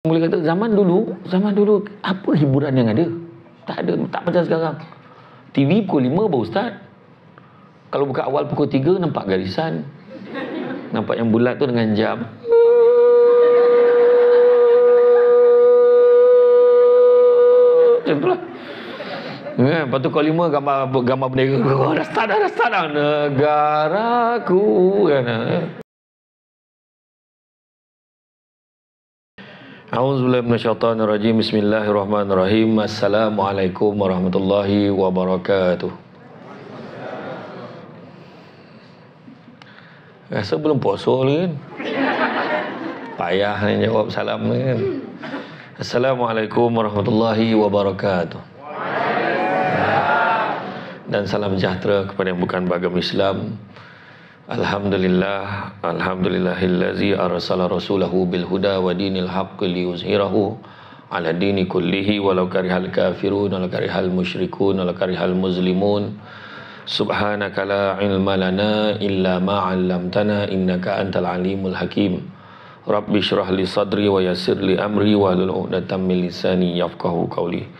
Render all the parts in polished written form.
Boleh kata zaman dulu apa hiburan yang ada? Tak ada, tak macam sekarang. TV pukul 5 baru start. Kalau buka awal pukul 3 nampak garisan. Nampak yang bulat tu dengan jam. Macam tu lah. Lepas tu pukul 5 gambar bendera. Oh, dah start dah. Negaraku. A'udzubillahi minasyaitonirrajim. Bismillahirrahmanirrahim. Assalamualaikum warahmatullahi wabarakatuh. Rasa belum puasa lagi kan? Payah ni jawab salam ni kan? Assalamualaikum warahmatullahi wabarakatuh. Dan salam sejahtera kepada yang bukan beragama Islam. Alhamdulillah, alhamdulillahillazi arsala rasulahu bil huda wa dinil haqqi liyuzhirahu ala dini kullihi walau karihal kafirun walau karihal musyrikun walau karihal muslimun. Subhanaka la ilma lana illa ma 'allamtana innaka antal alimul hakim. Rabbi shrah li sadri wa yassir li amri wa hlul 'uqdatam min lisani yafqahu qawli.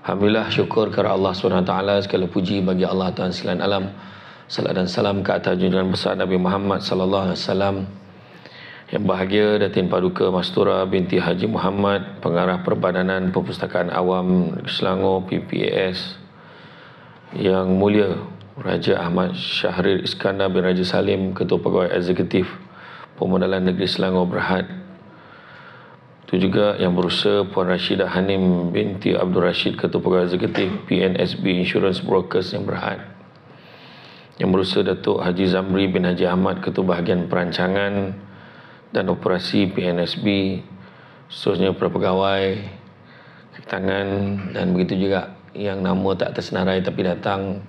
Alhamdulillah, syukur kepada Allah SWT. Segala puji bagi Allah Tuhan sekalian alam. Salat dan salam ke atas junjungan besar Nabi Muhammad sallallahu alaihi wasallam. Yang bahagia Datin Paduka Mastura binti Haji Muhammad, Pengarah Perbadanan Perpustakaan Awam Selangor PPAS. Yang mulia Raja Ahmad Syahrir Iskandar bin Raja Salim, Ketua Pegawai Eksekutif Pemodalan Negeri Selangor Berhad. Itu juga yang berusaha Puan Rashidah Hanim binti Abdul Rashid, Ketua Pegawai Eksekutif PNSB Insurance Brokers yang Berhad. Yang berusaha Datuk Haji Zamri bin Haji Ahmad, Ketua Bahagian Perancangan dan Operasi PNSB, seterusnya para pegawai, kaki tangan, dan begitu juga yang nama tak tersenarai tapi datang.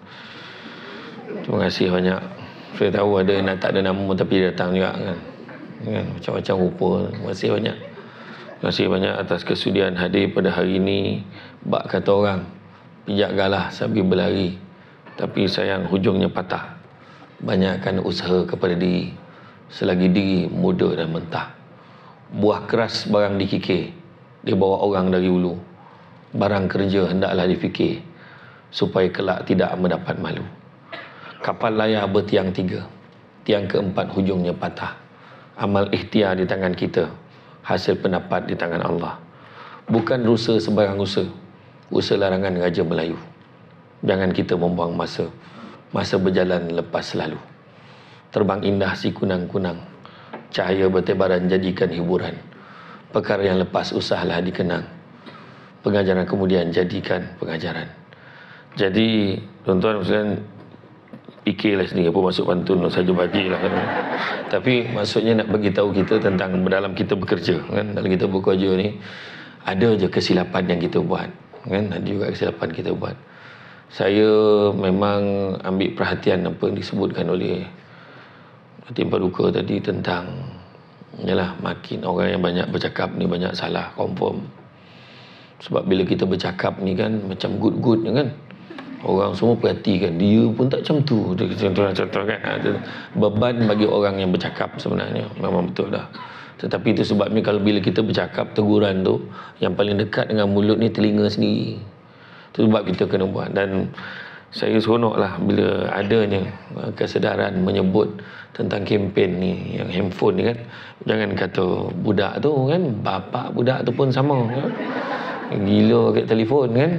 Terima kasih banyak. Saya tahu ada yang tak ada nama tapi datang juga kan, macam-macam rupa. Terima kasih banyak. Terima kasih banyak atas kesudian hadir pada hari ini. Bak kata orang, pijak galah sambil berlari, tapi sayang hujungnya patah. Banyakkan usaha kepada diri selagi diri muda dan mentah. Buah keras barang dikikir, dibawa orang dari hulu. Barang kerja hendaklah difikir, supaya kelak tidak mendapat malu. Kapal layar bertiang 3, tiang keempat hujungnya patah. Amal ikhtiar di tangan kita, hasil pendapat di tangan Allah. Bukan rusa sebarang usaha, usaha larangan Raja Melayu. Jangan kita membuang masa. Masa berjalan lepas lalu. Terbang indah si kunang-kunang, cahaya bertebaran jadikan hiburan. Perkara yang lepas usahlah dikenang, pengajaran kemudian jadikan pengajaran. Jadi tuan-tuan sekalian, fikirlah sendiri apa maksud pantun saja bajilah kan. Tapi maksudnya nak bagi tahu kita tentang dalam kita bekerja kan, dalam kita bekerja ni ada je kesilapan yang kita buat kan, ada juga kesilapan kita buat. Saya memang ambil perhatian apa yang disebutkan oleh Datin Paduka tadi tentang yalah, makin orang yang banyak bercakap ni banyak salah, confirm. Sebab bila kita bercakap ni kan macam good-good kan, orang semua perhatikan, dia pun tak macam tu. Contoh kan, ada beban bagi orang yang bercakap sebenarnya, memang betul dah. Tetapi itu sebabnya kalau bila kita bercakap, teguran tu yang paling dekat dengan mulut ni telinga sendiri. Itu sebab kita kena buat. Dan saya seronoklah bila adanya kesedaran menyebut tentang kempen ni, yang handphone ni kan. Jangan kata budak tu kan, bapa budak tu pun sama kan? Gila kat telefon kan.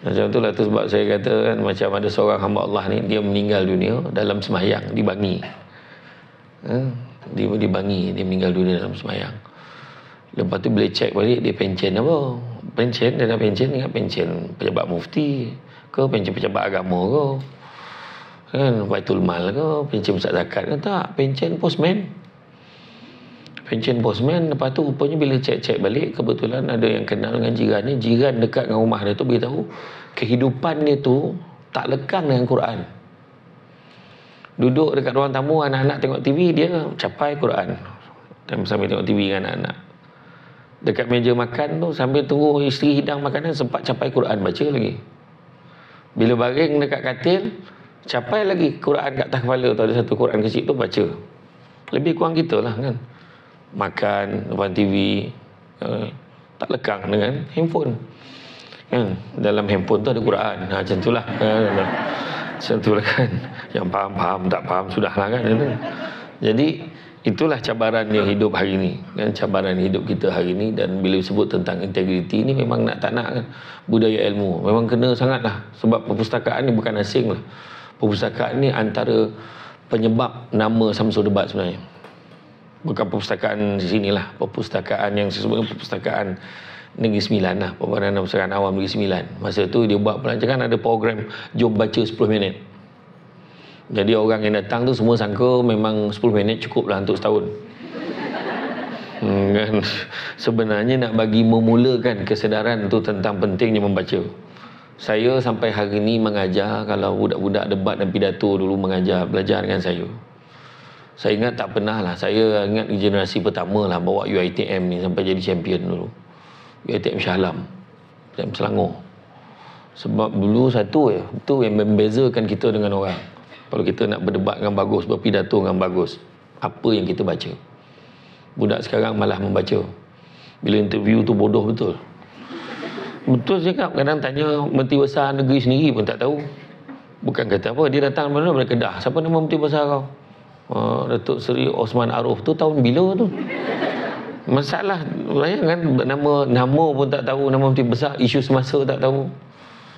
Macam tu lah, tu sebab saya kata kan, macam ada seorang hamba Allah ni, dia meninggal dunia dalam sembahyang di Bangi. Dia dia meninggal dunia dalam sembahyang. Lepas tu bila cek balik, dia pencen apa? Pencen, dia dah pencen, ingat pencen pejabat mufti ke, pencen pejabat agama ke kan, Baitul Mal ke, pencen pusat zakat ke, tak, pencen postman. Pencen postman. Lepas tu rupanya bila cek-cek balik, kebetulan ada yang kenal dengan jiran ni, jiran dekat dengan rumah dia tu beritahu kehidupan dia tu tak lekang dengan Quran. Duduk dekat ruang tamu, anak-anak tengok TV, dia capai Quran dan sambil tengok TV dengan anak-anak. Dekat meja makan tu, sambil tunggu isteri hidang makanan, sempat capai Quran baca lagi. Bila baring dekat katil, capai lagi Quran kat atas kepala tu, ada satu Quran kecil tu baca. Lebih kurang kita lah kan. Makan depan TV, Tak lekang dengan handphone. Kan? Dalam handphone tu ada Quran. Macam itulah. Macam itulah kan. Yang faham-faham, tak faham sudahlah kan. Jadi itulah cabaran yang hidup hari ini. Kan? Cabaran hidup kita hari ini. Dan bila sebut tentang integriti ni memang nak tak nak kan. Budaya ilmu memang kena sangat lah. Sebab perpustakaan ni bukan asing lah. Perpustakaan ni antara penyebab nama Samsul Debat sebenarnya. Bukan perpustakaan di sinilah. Perpustakaan yang sebutkan perpustakaan Negeri Sembilan lah. Perbahanan Perpustakaan Awam Negeri Sembilan. Masa tu dia buat pelancaran, ada program jom baca 10 minit. Jadi orang yang datang tu semua sangka memang 10 minit cukup lah untuk setahun. Kan? Sebenarnya nak bagi memulakan kesedaran tu tentang pentingnya membaca. Saya sampai hari ni mengajar, kalau budak-budak debat dan pidato dulu mengajar, belajar dengan saya. Saya ingat tak pernah lah. Saya ingat generasi pertama lah bawa UiTM ni sampai jadi champion dulu. UiTM Shah Alam, UiTM Selangor. Sebab dulu satu itu yang membezakan kita dengan orang. Kalau kita nak berdebat dengan bagus, berpidato dengan bagus, apa yang kita baca. Budak sekarang malah membaca. Bila interview tu bodoh betul. Betul cakap, kadang tanya Menteri Besar negeri sendiri pun tak tahu. Bukan kata apa, dia datang mana dari Kedah. Siapa nama Menteri Besar kau? Datuk Seri Osman Aruf tu tahun bila tu? Masalah bayangkan, nama pun tak tahu, nama Menteri Besar, isu semasa tak tahu.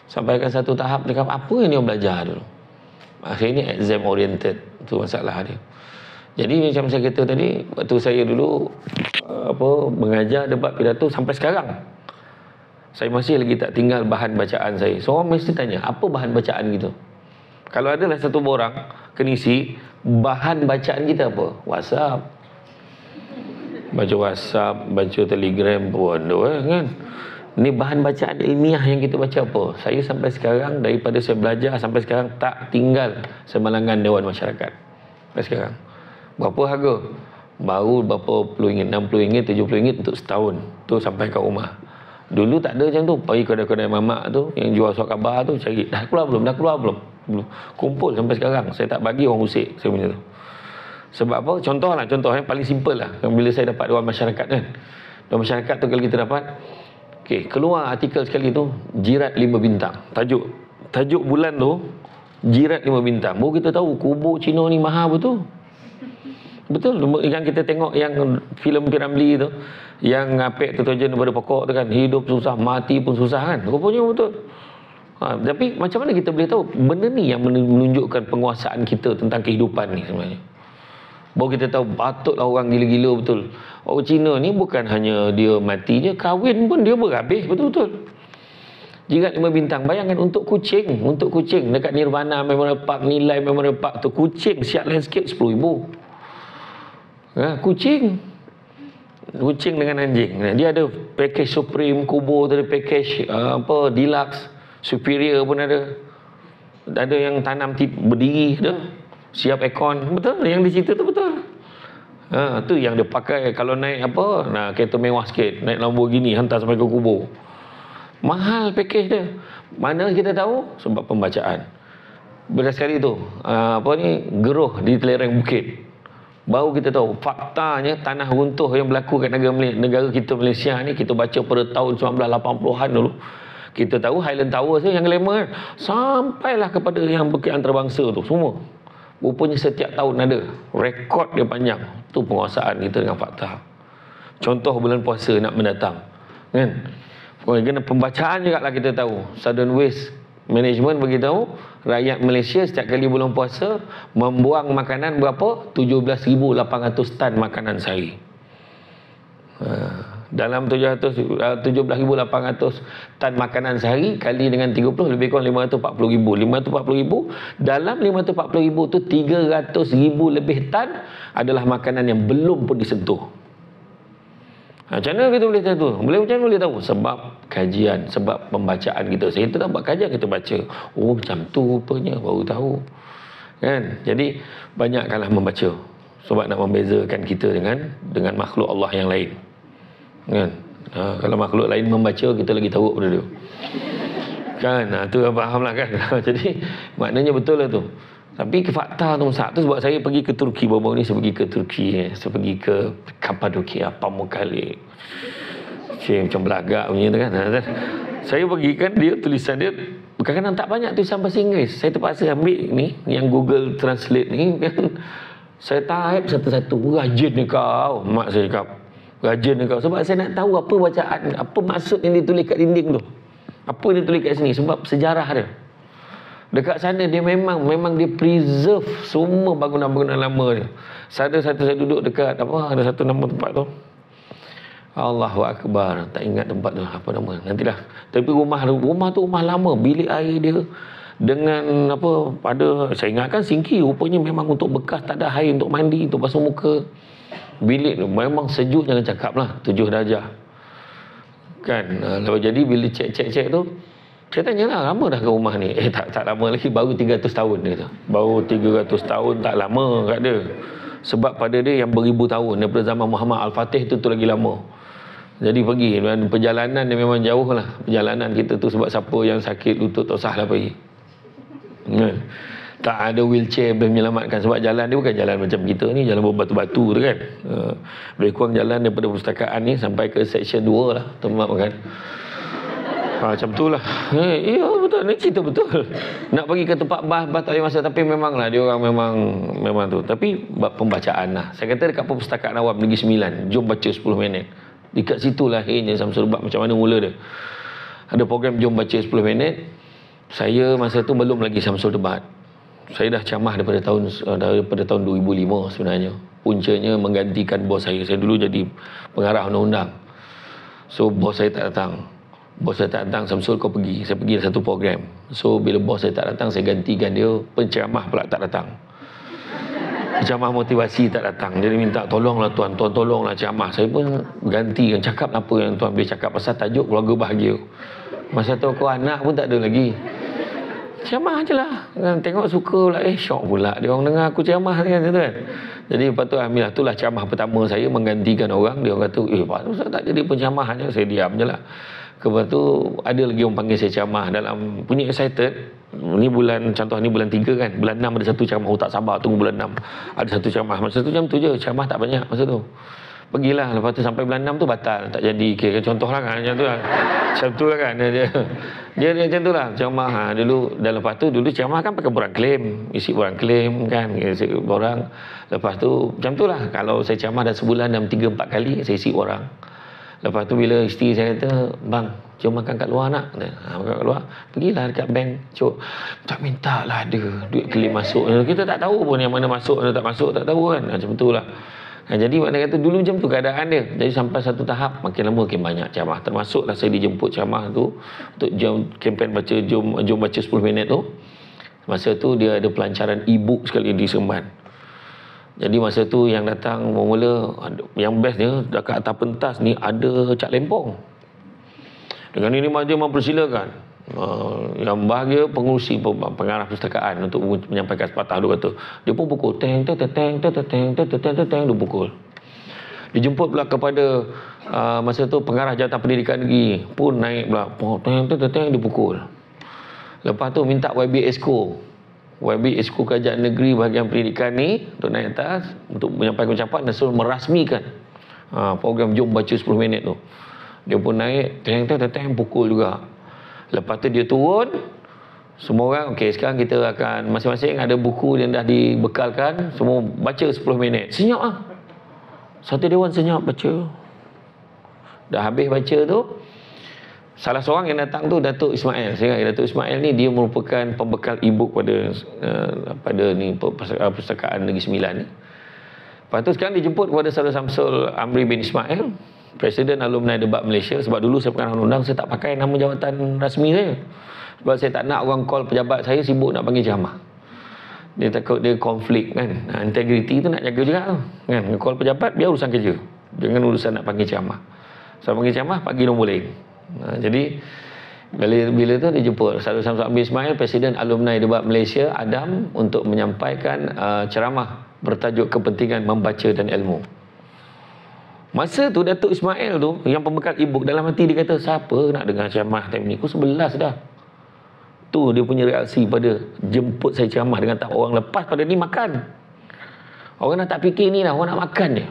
Sampaikan satu tahap dekat apa yang dia belajar dulu. Akhirnya exam oriented, tu masalah dia. Jadi macam saya kata tadi, waktu saya dulu mengajar debat pidato sampai sekarang, saya masih lagi tak tinggal bahan bacaan saya. So orang mesti tanya, apa bahan bacaan kita? Kalau adalah satu orang kena isi, bahan bacaan kita apa? WhatsApp. Baca WhatsApp, baca Telegram pun kan. Ni bahan bacaan ilmiah yang kita baca apa? Saya sampai sekarang, daripada saya belajar sampai sekarang, tak tinggal semalangan Dewan Masyarakat. Sampai sekarang. Berapa harga? Baru berapa puluh ringgit, RM60, RM70 untuk setahun. Tu sampai kat rumah. Dulu tak ada macam tu. Pergi kedai-kedai mamak tu yang jual surat khabar tu, cari dah keluar belum. Kumpul sampai sekarang. Saya tak bagi orang usik saya punya tu. Sebab apa? Contoh yang paling simple lah. Bila saya dapat Dewan Masyarakat kan. Dewan Masyarakat tu kalau kita dapat, keluar artikel sekali tu, jirat 5 bintang. Tajuk bulan tu, jirat 5 bintang. Baru kita tahu kubur Cina ni mahal betul. Betul. Yang kita tengok yang filem Piramli tu, yang apek tertujuan daripada pokok tu kan, hidup susah, mati pun susah kan. Rupanya betul. Tapi macam mana kita boleh tahu? Benda ni yang menunjukkan penguasaan kita tentang kehidupan ni sebenarnya. Baru kita tahu patutlah orang gila-gila betul. Orang Cina ni bukan hanya dia mati je, kahwin pun dia berhabis betul-betul. Jirat 5 bintang. Bayangkan untuk kucing dekat Nirvana Memorial Park, nilai Memorial Park tu, kucing siap landscape RM10,000. Kucing dengan anjing. Dia ada package Supreme, kubur tu ada package deluxe, superior pun ada. Ada yang tanam berdiri dah. Siap aircon. Betul, yang di situ tu betul. Tu yang dia pakai kalau naik kereta mewah sikit, naik Lamborghini hantar sampai ke kubur. Mahal package dia. Mana kita tahu? Sebab pembacaan. Berdasarkan itu, geruh di lereng bukit. Baru kita tahu faktanya tanah runtuh yang berlaku kat negara kita Malaysia ni, kita baca pada tahun 1980-an dulu. Kita tahu Highland Tower tu yang glamour kan. Sampailah kepada yang bukit antarabangsa tu semua. Rupanya setiap tahun ada. Rekod dia panjang. Tu penguasaan kita dengan fakta. Contoh bulan puasa nak mendatang. Kan? Kena pembacaan juga lah kita tahu. Southern Waste Management beritahu rakyat Malaysia setiap kali bulan puasa membuang makanan berapa? 17,800 tan makanan sehari. Dalam 17,800 tan makanan sehari kali dengan 30 lebih kurang 540,000. 540,000 dalam 540,000 tu 300,000 lebih tan adalah makanan yang belum pun disentuh. Macam mana kita boleh tahu? Macam mana boleh tahu? Sebab kajian, sebab pembacaan kita. Saya tak buat kajian, kita baca. Oh macam tu rupanya, baru tahu. Kan? Jadi banyakkanlah membaca. Sebab nak membezakan kita dengan makhluk Allah yang lain. Kan? Kalau makhluk lain membaca, kita lagi teruk pada dia. Kan? Tu faham lah kan? Jadi maknanya betul lah tu. Tapi fakta tu tu sebab saya pergi ke Turki baru-baru ni. Saya pergi ke Turki, saya pergi ke Kapadokia, Pamukkale. macam belagak punya tu kan. Saya pergi kan, dia tulisan dia kadang-kadang tak banyak tulisan bahasa Inggeris. Saya terpaksa ambil ni yang Google Translate ni kan. Saya type satu-satu. Rajin ni kau, mak saya cakap. Rajin ni kau, sebab saya nak tahu apa bacaan, apa maksud yang ditulis kat dinding tu. Apa yang ditulis kat sini, sebab sejarah dia. Dekat sana dia memang dia preserve semua bangunan-bangunan lama dia. Ada satu saya duduk dekat ada satu nama tempat tu. Allahu Akbar, tak ingat tempat tu apa nama. Nantilah. Tapi rumah tu rumah lama, bilik air dia dengan ada saya ingatkan sinki, rupanya memang untuk bekas, tak ada air untuk mandi, untuk basuh muka. Bilik tu memang sejuk, jangan cakap lah, 7 darjah. Kan, lalu jadi bila cek tu, saya tanyalah, lama dah ke rumah ni? Tak lama lagi, baru 300 tahun dia tu. Baru 300 tahun, tak lama kat dia. Sebab pada dia yang beribu tahun, daripada zaman Muhammad Al-Fatih tu lagi lama. Jadi pergi, dan perjalanan dia memang jauh lah. Perjalanan kita tu sebab siapa yang sakit lutut tak usah lah pergi. Tak ada wheelchair boleh menyelamatkan, sebab jalan dia bukan jalan macam kita ni, jalan berbatu-batu tu kan. Lebih kurang jalan daripada perpustakaan ni sampai ke section 2 lah, teman kan. Macam tu lah. Ya betul, ni cerita betul. Nak pergi ke tempat bas tak boleh masuk, tapi memanglah dia orang memang tu. Tapi pembacaan lah. Saya kata dekat perpustakaan awam Negeri Sembilan, jom baca 10 minit. Dekat situ lahirnya Samsul Bab, macam mana mula dia. Ada program jom baca 10 minit. Saya masa tu belum lagi Samsul Debat. Saya dah camah daripada tahun 2005 sebenarnya. Puncanya menggantikan bos saya. Saya dulu jadi pengarah undang-undang. So bos saya tak datang. Samsul kau pergi. Saya pergi satu program. So bila bos saya tak datang, saya gantikan dia. Penceramah pula tak datang. Ceramah motivasi tak datang. Jadi minta tolonglah tuan tolonglah ceramah. Saya pun ganti, cakap apa yang tuan boleh cakap pasal tajuk keluarga bahagia. Masa tu kau anak pun tak ada lagi. Ceramah je lah. Tengok suka pula. Syok pula dia orang dengar aku ceramah kan. Jadi lepas tu alhamdulillah, itulah ceramah pertama saya menggantikan orang. Dia orang kata, Pak Ustaz tak jadi penceramah je. Saya diam je lah. Lepas tu ada lagi orang panggil saya ceramah dalam punya excited. Ni contoh ni bulan 3 kan. Bulan 6 ada satu ceramah. Tak sabar tunggu bulan 6. Ada satu ceramah. Masa tu jam tu je. Ceramah tak banyak masa tu. Pergilah. Lepas tu sampai bulan 6 tu batal. Tak jadi. Okay, contoh lah kan. Macam tu lah. Macam tu lah kan. Dia macam tu lah. Ceramah. Dulu. Dan lepas tu dulu ceramah kan pakai borang klaim. Isi borang klaim kan. Isi borang. Lepas tu macam tu lah. Kalau saya ceramah dah sebulan dalam 3-4 kali, saya isi borang. Lepas tu bila isteri saya kata, bang, jom makan kat luar nak. Makan kat luar. Pergilah dekat bank. Cuk, tak minta lah ada duit kelip masuk. Kita tak tahu pun yang mana masuk, mana tak masuk, tak tahu kan. Macam tu lah. Jadi maknanya kata dulu macam tu keadaan dia. Jadi sampai satu tahap, makin lama makin banyak ceramah. Termasuklah saya dijemput ceramah tu untuk kempen baca jom baca 10 minit tu. Masa tu dia ada pelancaran e-book sekali di Seremban. Jadi masa tu yang datang mula yang bestnya dekat atas pentas ni ada Cak Lempong. Dengan ini dia mempersilakan yang bahagia pengurusi pengarah perpustakaan untuk menyampaikan sepatah dia kata. Dia pun pukul teng dia pukul. Dijemput pula kepada masa tu pengarah Jabatan Pendidikan Negeri pun naik pula teng dia pukul. Lepas tu minta YB Esko Kerajaan Negeri bahagian pendidikan ni untuk naik atas untuk menyampaikan ucapan dan suruh merasmikan program jom baca 10 minit tu. Dia pun naik teng pukul juga. Lepas tu dia turun, semua orang okey, sekarang kita akan masing-masing ada buku yang dah dibekalkan, semua baca 10 minit. Senyap ah. Satu dewan senyap baca. Dah habis baca tu, salah seorang yang datang tu Datuk Ismail. Saya ingat Datuk Ismail ni dia merupakan pembekal e-book pada Perpustakaan Negeri Sembilan ni. Lepas tu sekarang dijemput kepada Saudara Samsul Amri bin Ismail, Presiden Alumni Debat Malaysia. Sebab dulu saya pengarah undang, saya tak pakai nama jawatan rasmi saya. Sebab saya tak nak orang call pejabat saya sibuk nak panggil ceramah. Dia takut dia konflik kan. Integriti tu nak jaga juga tu. Kan? Call pejabat biar urusan kerja. Jangan urusan nak panggil ceramah. Saya panggil ceramah, pagi nombor lain. Jadi bila tu dia jemput Saudara Samsul Amri Ismail, Presiden Alumni Debat Malaysia Adam, untuk menyampaikan ceramah bertajuk kepentingan membaca dan ilmu. Masa tu Datuk Ismail tu yang pembekal e-book, dalam hati dia kata, siapa nak dengar ceramah time ni? Pukul 11 dah. Tu dia punya reaksi pada jemput saya ceramah dengan tak orang lepas pada ni makan. Orang dah tak fikir ni dah, orang nak makan je.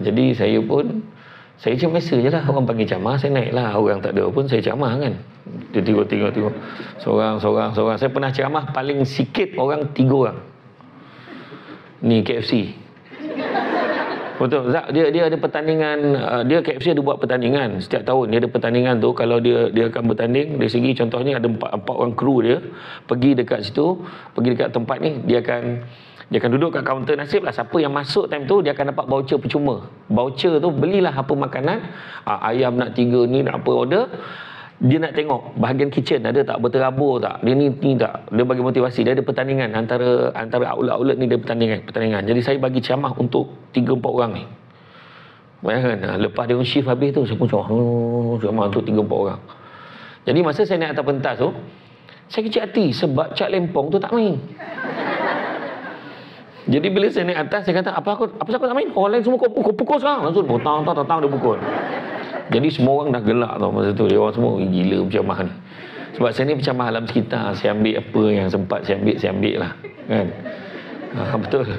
Jadi saya pun Saya macam biasa je lah. Orang panggil ceramah, saya naik lah. Orang tak ada pun saya ceramah kan. Dia tengok. Seorang. Saya pernah ceramah paling sikit orang 3 orang. Ni KFC. Betul. Dia ada pertandingan. Dia KFC ada buat pertandingan. Setiap tahun dia ada pertandingan tu. Kalau dia akan bertanding, dari segi contohnya ada 4 orang kru dia. Pergi dekat situ. Pergi dekat tempat ni. Dia akan duduk kat kaunter. Nasib lah siapa yang masuk time tu, dia akan dapat voucher percuma. Voucher tu belilah apa makanan. Ayam nak 3 ni, nak apa order. Dia nak tengok bahagian kitchen ada tak, berterabur tak, dia ni tak. Dia bagi motivasi. Dia ada pertandingan antara outlet ni, dia pertandingan. Jadi saya bagi ceramah untuk 3-4 orang ni. Bayangkan, lepas dia shift habis tu, saya pun ceramah untuk 3-4 orang. Jadi masa saya naik atas pentas tu, saya kecil hati sebab Cak Lempong tu tak main. Jadi bila saya naik atas, saya kata, apa aku tak main? Orang lain semua pukul sekarang. Langsung tang dia pukul. Jadi semua orang dah gelak tau masa tu. Dia orang semua, gila penceramah ni. Sebab saya ni penceramah alam sekitar. Saya ambil apa yang sempat saya ambil lah. Kan? Betul.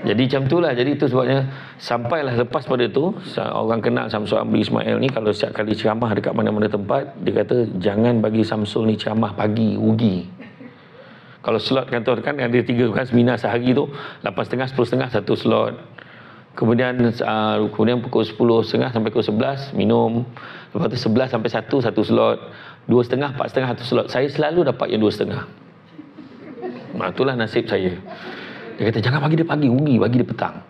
Jadi macam tu lah. Jadi tu sebabnya, sampailah lepas pada tu, orang kenal Samsul Amri Ismail ni, kalau setiap kali ceramah dekat mana-mana tempat, dia kata, jangan bagi Samsul ni ceramah pagi, rugi. Kalau slot kan ada 3 kan, seminar sehari tu 8.30, 10.30 satu slot. Kemudian pukul 10.30 sampai pukul 11 minum. Lepas tu 11 sampai 1 satu slot. 2.30, 4.30 satu slot. Saya selalu dapat yang 2.30. Itulah nasib saya. Dia kata jangan bagi dia pagi, rugi, bagi dia petang.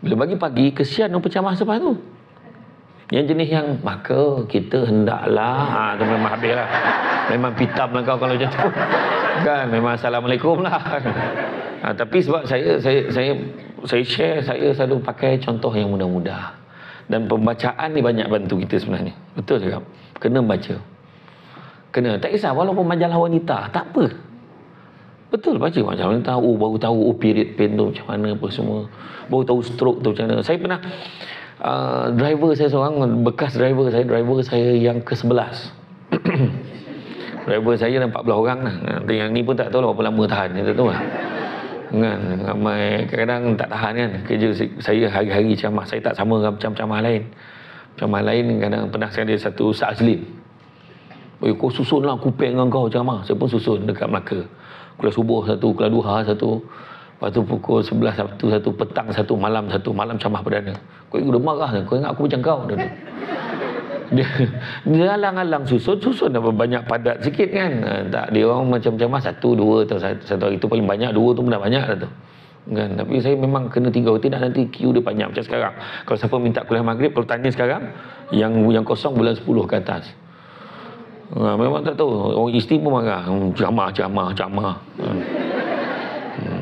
Bila bagi pagi, kesian orang penceramah selepas tu. Yang jenis yang maka kita hendaklah, tu memang habis lah. Memang pitam lah kau kalau macam tu. Kan memang assalamualaikum lah. Tapi sebab saya share, saya selalu pakai contoh yang mudah-mudah. Dan pembacaan ni banyak bantu kita sebenarnya. Betul cakap. Kena baca. Kena. Tak kisah walaupun majalah wanita, tak apa. Betul baca majalah wanita. Baru tahu period pain tu macam mana apa semua. Baru tahu stroke tu macam mana. Saya pernah driver saya seorang, bekas driver saya yang ke-11. Driver saya ada 14 orang lah. Yang ni pun tak tahu berapa lama tahan. Dia tak tahu lah. Kan, ramai kadang-kadang tak tahan kan. Kerja saya hari-hari ceramah. Saya tak sama dengan ceramah lain. Ceramah lain kadang pernah saya ada satu Ustaz Azlin. Kau susun lah kuping dengan kau ceramah. Saya pun susun dekat Melaka. Kuliah subuh satu, kuliah duha satu. Lepas tu pukul 11 satu, petang satu, malam ceramah perdana. Kau udah marah kan? Kau ingat aku macam kau? Dia alang-alang susun apa banyak padat sikit kan. Tak, dia orang macam-macam 1, 2 atau satu hari tu paling banyak, 2 tu pun dah banyak dah tu. Kan, tapi saya memang kena 3 tidak nanti queue dia panjang macam sekarang. Kalau siapa minta kuliah maghrib, kalau tanya sekarang yang kosong bulan 10 ke atas. Memang tak tahu, orang isteri pun marah. Ceramah.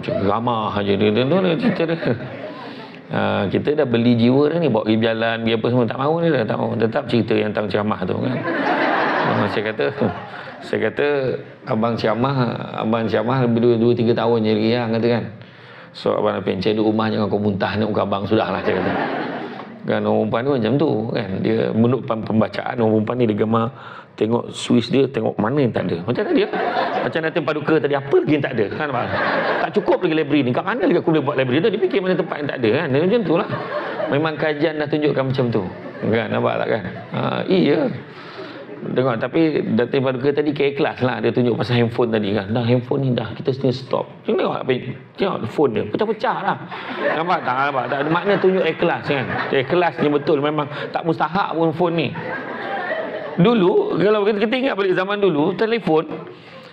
Ceramah aja dia cerita dia. Kita dah beli jiwa dah ni, bawa pergi berjalan, pergi apa semua, tak mahu ni dah, tak mahu. Tetap cerita yang tentang ceramah tu kan. Saya kata abang ceramah lebih 2-3 tahun je lagi lah, kata kan. So abang nak pencet duduk rumah, jangan kau muntah nak muka abang, sudahlah saya kata. Kan orang perempuan tu macam tu kan, dia menurut pembacaan orang perempuan ni dia gemar tengok Swiss dia, tengok mana yang tak ada. Macam tadi macam nanti paduka tadi, apa lagi yang tak ada kan, tak cukup lagi library ni, kat mana lagi aku boleh buat library tu, dia fikir mana tempat yang tak ada kan. Dia macam tu lah, memang kajian dah tunjukkan macam tu kan, nampak tak kan. Iya tengok, tapi Datin Paduka tadi ikhlas lah, dia tunjuk pasal handphone tadi kan. Dah handphone ni dah kita sini stop. Tengok apa, tengok phone dia pecah-pecah lah. Nampak tak ada makna, tunjuk ikhlas kan. Ikhlasnya betul, memang tak mustahak pun phone ni. Dulu kalau kita ingat balik zaman dulu, telefon,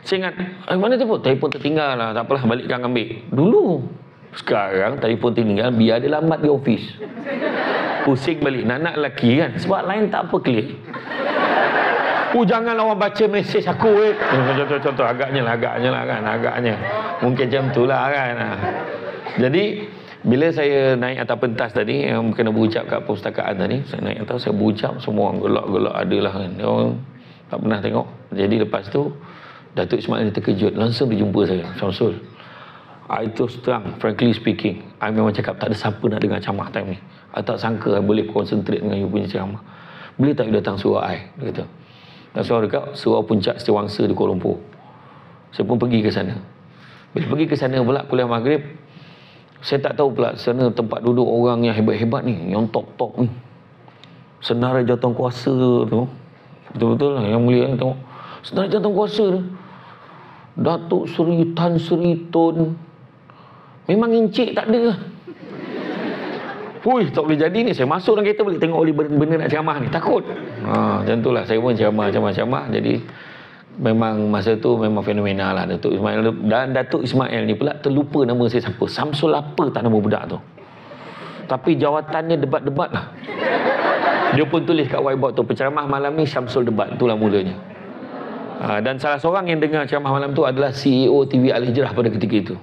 saya ingat mana telefon tertinggal lah, tak apalah balikkan ambil. Dulu, sekarang telefon tertinggal biar dia lambat di office, pusing balik nak lelaki kan, sebab lain tak apa clear. Janganlah orang baca mesej aku contoh agaknya lah kan, mungkin macam tu lah kan. Jadi bila saya naik atas pentas tadi, yang kena berucap kat perpustakaan tadi, saya naik atas, saya berucap, semua orang gelak-gelak adalah kan, dia orang tak pernah tengok. Jadi lepas tu Datuk Ismail terkejut, langsung dia jumpa saya, Syamsul, I terus terang, frankly speaking, I memang cakap tak ada siapa nak dengar ceramah time ni. I tak sangka I boleh concentrate dengan you punya ceramah. Boleh tak you datang surau I? Dia kata. Dan surau puncak Setiawangsa di Kuala Lumpur. Saya pun pergi ke sana. Bila pergi ke sana pula kuliah maghrib, saya tak tahu pula sana tempat duduk orang yang hebat-hebat ni, yang top-top ni. senarai jawatankuasa tu. Betul-betul lah yang mulia kan tengok. Senarai jawatankuasa tu. Datuk Seri Tan Sri Tun. Memang encik tak ada lah. Hui, tak boleh jadi ni. Saya masuk dalam kereta balik tengok Oli benda nak ceramah ni. Takut. Macam tu lah. Saya pun ceramah. Jadi memang masa tu memang fenomenal lah Datuk Ismail. Dan Datuk Ismail ni pula terlupa nama saya siapa. Samsul apa tak nama budak tu. Tapi jawatannya debat-debat lah. Dia pun tulis kat whiteboard tu, penceramah malam ni Syamsul Debat. Itulah mulanya. Dan salah seorang yang dengar ceramah malam tu adalah CEO TV Al-Hijrah pada ketika itu.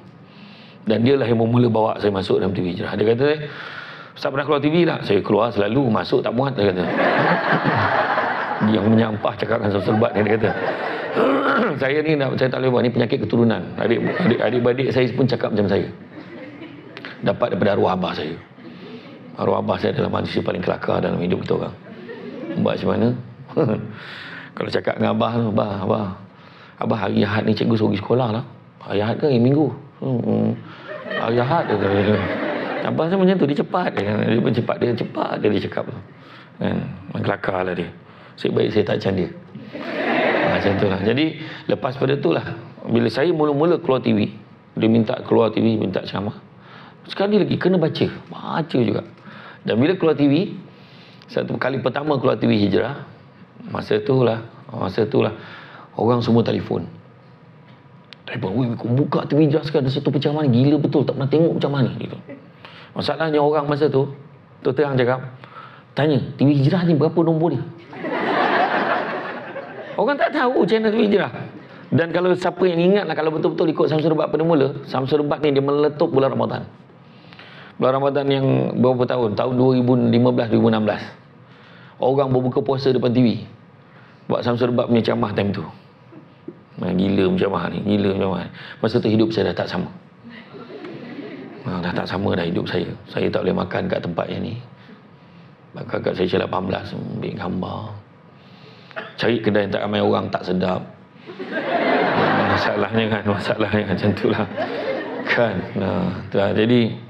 Dan dia lah yang memula bawa saya masuk dalam TV Hijrah. Dia kata, Ustaz pernah keluar TV tak? Saya keluar selalu, masuk tak muat, dia kata. Yang menyampah cakapkan Syamsul Debat ni, dia kata. Saya ni, saya tak boleh buat, ni penyakit keturunan. Adik-adik saya pun cakap macam saya. Dapat daripada arwah abah saya. Arwah abah saya adalah manusia paling kelakar dalam hidup kita orang. Buat macam mana? Kalau cakap dengan abah tu, abah hari Ahad ni cikgu suruh pergi sekolah lah. Hari Ahad ke hari Minggu? Hari Ahad dia kata. Abah saya macam tu, dia cepat. Dia cepat dia cakap tu. Kan? Kelakar lah dia. Sebaik saya tak macam dia. Macam tu lah. Jadi lepas pada tu lah, bila saya mula-mula keluar TV, dia minta keluar TV, minta ceramah. Sekali lagi kena baca juga. Dan bila keluar TV, satu kali pertama keluar TV Hijrah, masa tu lah orang semua telefon. Weh, kau buka TV Hijrah sekarang, ada satu penceramaan gila betul, tak pernah tengok penceramaan ni gitu. Masalahnya orang masa tu terang cakap, tanya TV Hijrah ni berapa nombor dia. Orang tak tahu channel TV Hijrah. Dan kalau siapa yang ingat lah, kalau betul-betul ikut Syamsul Debat pada mula, Syamsul Debat ni dia meletup bulan Ramadan. Bulan Ramadan yang berapa tahun? Tahun 2015-2016. Orang berbuka puasa depan TV. Buat Syamsul Debat punya ceramah time tu. Gila ceramah ni. Masa tu hidup saya dah tak sama. Dah tak sama dah hidup saya. Saya tak boleh makan kat tempat yang ni. Kakak saya 18 ambil gambar. Cari kedai yang tak ramai orang, tak sedap. Masalahnya macam tu lah. Kan. Jadi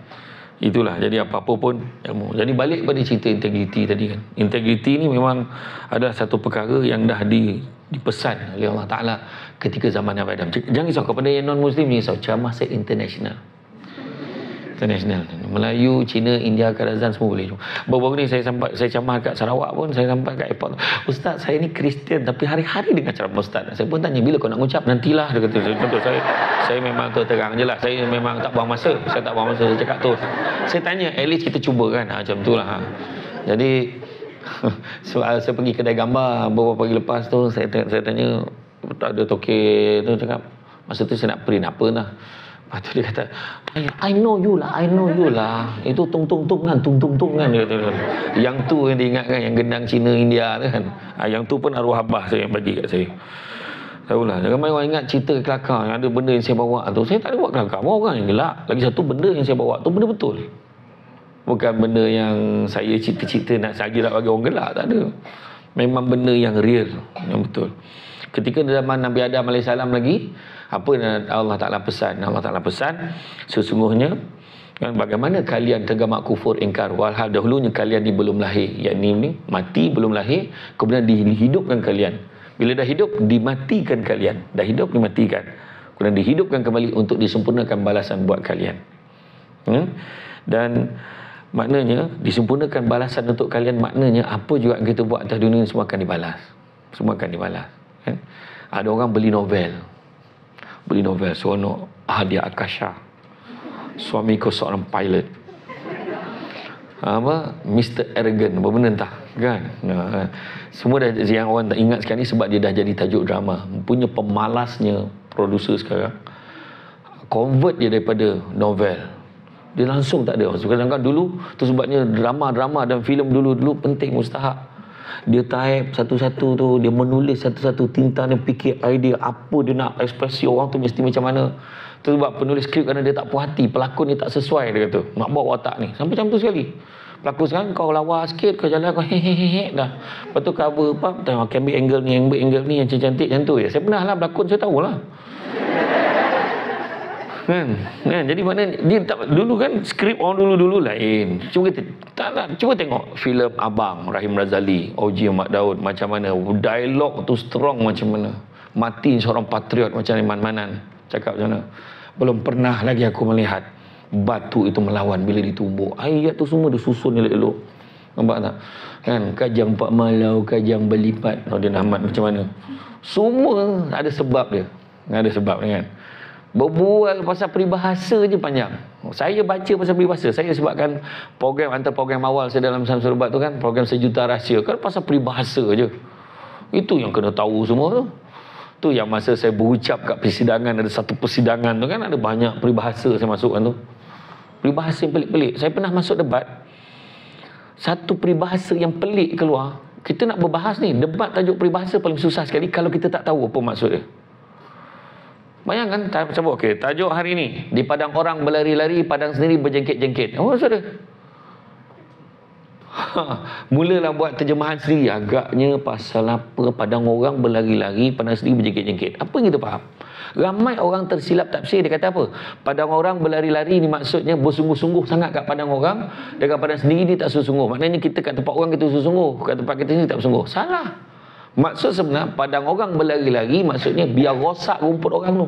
itulah, jadi apa-apa pun ilmu. Jadi balik pada cerita integriti tadi kan. Integriti ni memang adalah satu perkara yang dah dipesan oleh Allah Ta'ala ketika zaman Nabi Adam. Jangan risau, kepada yang non-Muslim ni risau, ceramah saya international. Melayu, Cina, India, Kazakhstan semua boleh. Baru-baru ni saya ceramah kat Sarawak pun, saya sampai kat airport. Ustaz, saya ni Kristian tapi hari-hari dengar ceramah Ustaz. Saya pun tanya, bila kau nak ngucap? Nantilah, dia kata. Contoh saya memang terang je lah. Saya memang tak buang masa. Saya cakap tu. Saya tanya, at least kita cuba kan. Macam tu lah. Jadi saya pergi kedai gambar beberapa pagi lepas tu, saya tanya, tak ada tokek tu, cakap. Masa tu saya nak print apa lah. Lepas tu dia kata, I know you lah. Itu tung kan. Dia kata. Yang tu yang diingatkan, yang gendang Cina, India tu kan. Yang tu pun arwah abah saya yang bagi kat saya. Tahulah, ramai orang ingat cerita kelakar yang ada benda yang saya bawa tu. Saya tak ada buat kelakar, orang yang gelak. Lagi satu benda yang saya bawa tu benda betul. Bukan benda yang saya cerita-cerita nak bagi orang gelak, tak ada. Memang benda yang real, yang betul. Ketika zaman Nabi Adam AS lagi, apa Allah Ta'ala pesan? Allah Ta'ala pesan, sesungguhnya bagaimana kalian tergamak kufur ingkar, walhal dahulunya kalian belum lahir, yakni mati belum lahir, kemudian dihidupkan kalian. Bila dah hidup, dimatikan kalian. Dah hidup, dimatikan. Kemudian dihidupkan kembali untuk disempurnakan balasan buat kalian. Dan maknanya disempurnakan balasan untuk kalian, maknanya apa juga yang kita buat atas dunia semua akan dibalas. Kan? Ada orang beli novel seronok, Hadiah Akasha, suamiku seorang pilot, Mr. Arrogant, apa benda entah kan. Semua dah, yang orang tak ingat sekarang ni sebab dia dah jadi tajuk drama. Punya pemalasnya producer sekarang convert dia daripada novel, dia langsung tak ada. Kadang-kadang dulu tu sebabnya drama dan filem dulu penting, mustahak. Dia type satu-satu tu, dia menulis satu-satu tinta, dia fikir idea apa dia nak ekspresi orang tu mesti macam mana. Tu sebab penulis skrip kadang dia tak puas hati, pelakon ni tak sesuai, dia kata. Nak bawa watak ni. Sampai macam tu sekali. Pelakon sekarang kau lawa sikit, kau jalan kau hehehe dah. Lepas tu cover apa, tengok ambil angle ni yang cantik macam tu ya. Saya pernah lah berlakon, saya tahulah. Jadi maknanya dia tak, dulu kan skrip orang dulu lain. Cuba tengok filem Abang Rahim Razali, Oji Mak Daud, macam mana dialog tu strong macam mana. Mati seorang patriot macam Iman Manan. Cakap macam mana? Belum pernah lagi aku melihat batu itu melawan bila ditumbuk. Ayat tu semua disusun elok-elok. Nampak tak? Kan Kajang Pak Malau, Kajang Berlipat, Nordin Ahmad macam mana? Semua ada sebab dia. Ada sebab kan. Berbual pasal peribahasa je panjang. Saya baca pasal peribahasa. Saya sebabkan program, antara program awal saya dalam Samsul Ubat tu kan, program Sejuta Rahsia kan pasal peribahasa je. Itu yang kena tahu semua tu. Tu yang masa saya berucap kat persidangan, ada satu persidangan tu kan, ada banyak peribahasa saya masukkan tu. Peribahasa yang pelik-pelik. Saya pernah masuk debat, satu peribahasa yang pelik keluar. Kita nak berbahas ni, debat tajuk peribahasa paling susah sekali kalau kita tak tahu apa maksud dia. Bayangkan, macam okey, tajuk hari ni, di padang orang berlari-lari, padang sendiri berjengkit-jengkit. Apa maksud dia? Mulalah buat terjemahan sendiri. Agaknya pasal apa padang orang berlari-lari, padang sendiri berjengkit-jengkit. Apa yang kita faham? Ramai orang tersilap tafsir. Dia kata apa? Padang orang berlari-lari ni maksudnya bersungguh-sungguh sangat kat padang orang. Dekat padang sendiri ni tak sungguh-sungguh. Maknanya kita kat tempat orang kita sungguh-sungguh, kat tempat kita ni tak bersungguh. Salah. Maksud sebenar padang orang berlari-lari maksudnya biar rosak rumput orang tu.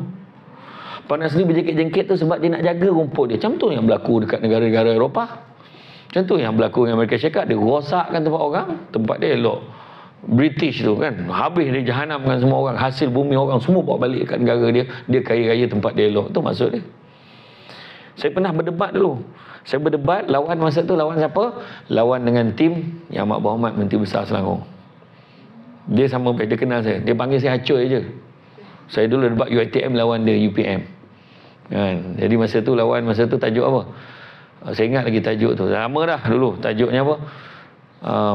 Padang sendiri berjengkit-jengkit tu sebab dia nak jaga rumput dia. Macam tu yang berlaku dekat negara-negara Eropah. Macam tu yang berlaku dengan Amerika Syarikat. Dia rosakkan tempat orang, tempat dia elok. British tu kan, habis dia jahanamkan semua orang, hasil bumi orang semua bawa balik kat negara dia. Dia kaya-kaya, tempat dia elok. Tu maksud dia. Saya pernah berdebat dulu. Saya berdebat, lawan masa tu lawan siapa? Lawan dengan tim Yang Amat Berhormat Menteri Besar Selangor. Dia sama, dia kenal saya. Dia panggil saya Acoy je. Saya dulu debat UiTM lawan dia UPM. Kan? Jadi masa tu lawan, masa tu tajuk apa? Saya ingat lagi tajuk tu. Lama dah dulu. Tajuknya apa?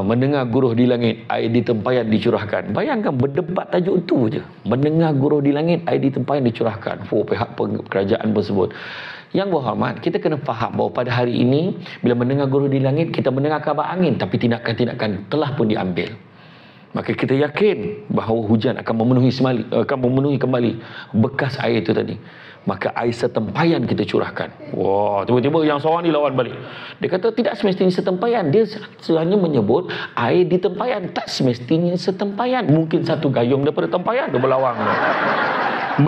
Mendengar guruh di langit, air di tempayan dicurahkan. Bayangkan berdebat tajuk tu je. Mendengar guruh di langit, air di tempayan dicurahkan. Pihak kerajaan tersebut. Yang berhormat, kita kena faham bahawa pada hari ini, bila mendengar guruh di langit, kita mendengar kabar angin. Tapi tindakan-tindakan telah pun diambil. Maka kita yakin bahawa hujan akan memenuhi kembali bekas air itu tadi. Maka air setempayan kita curahkan. Wah, tiba-tiba yang seorang ni lawan balik. Dia kata tidak semestinya setempayan. Dia hanya menyebut air di tempayan. Tak semestinya setempayan. Mungkin satu gayung daripada tempayan dia berlawang.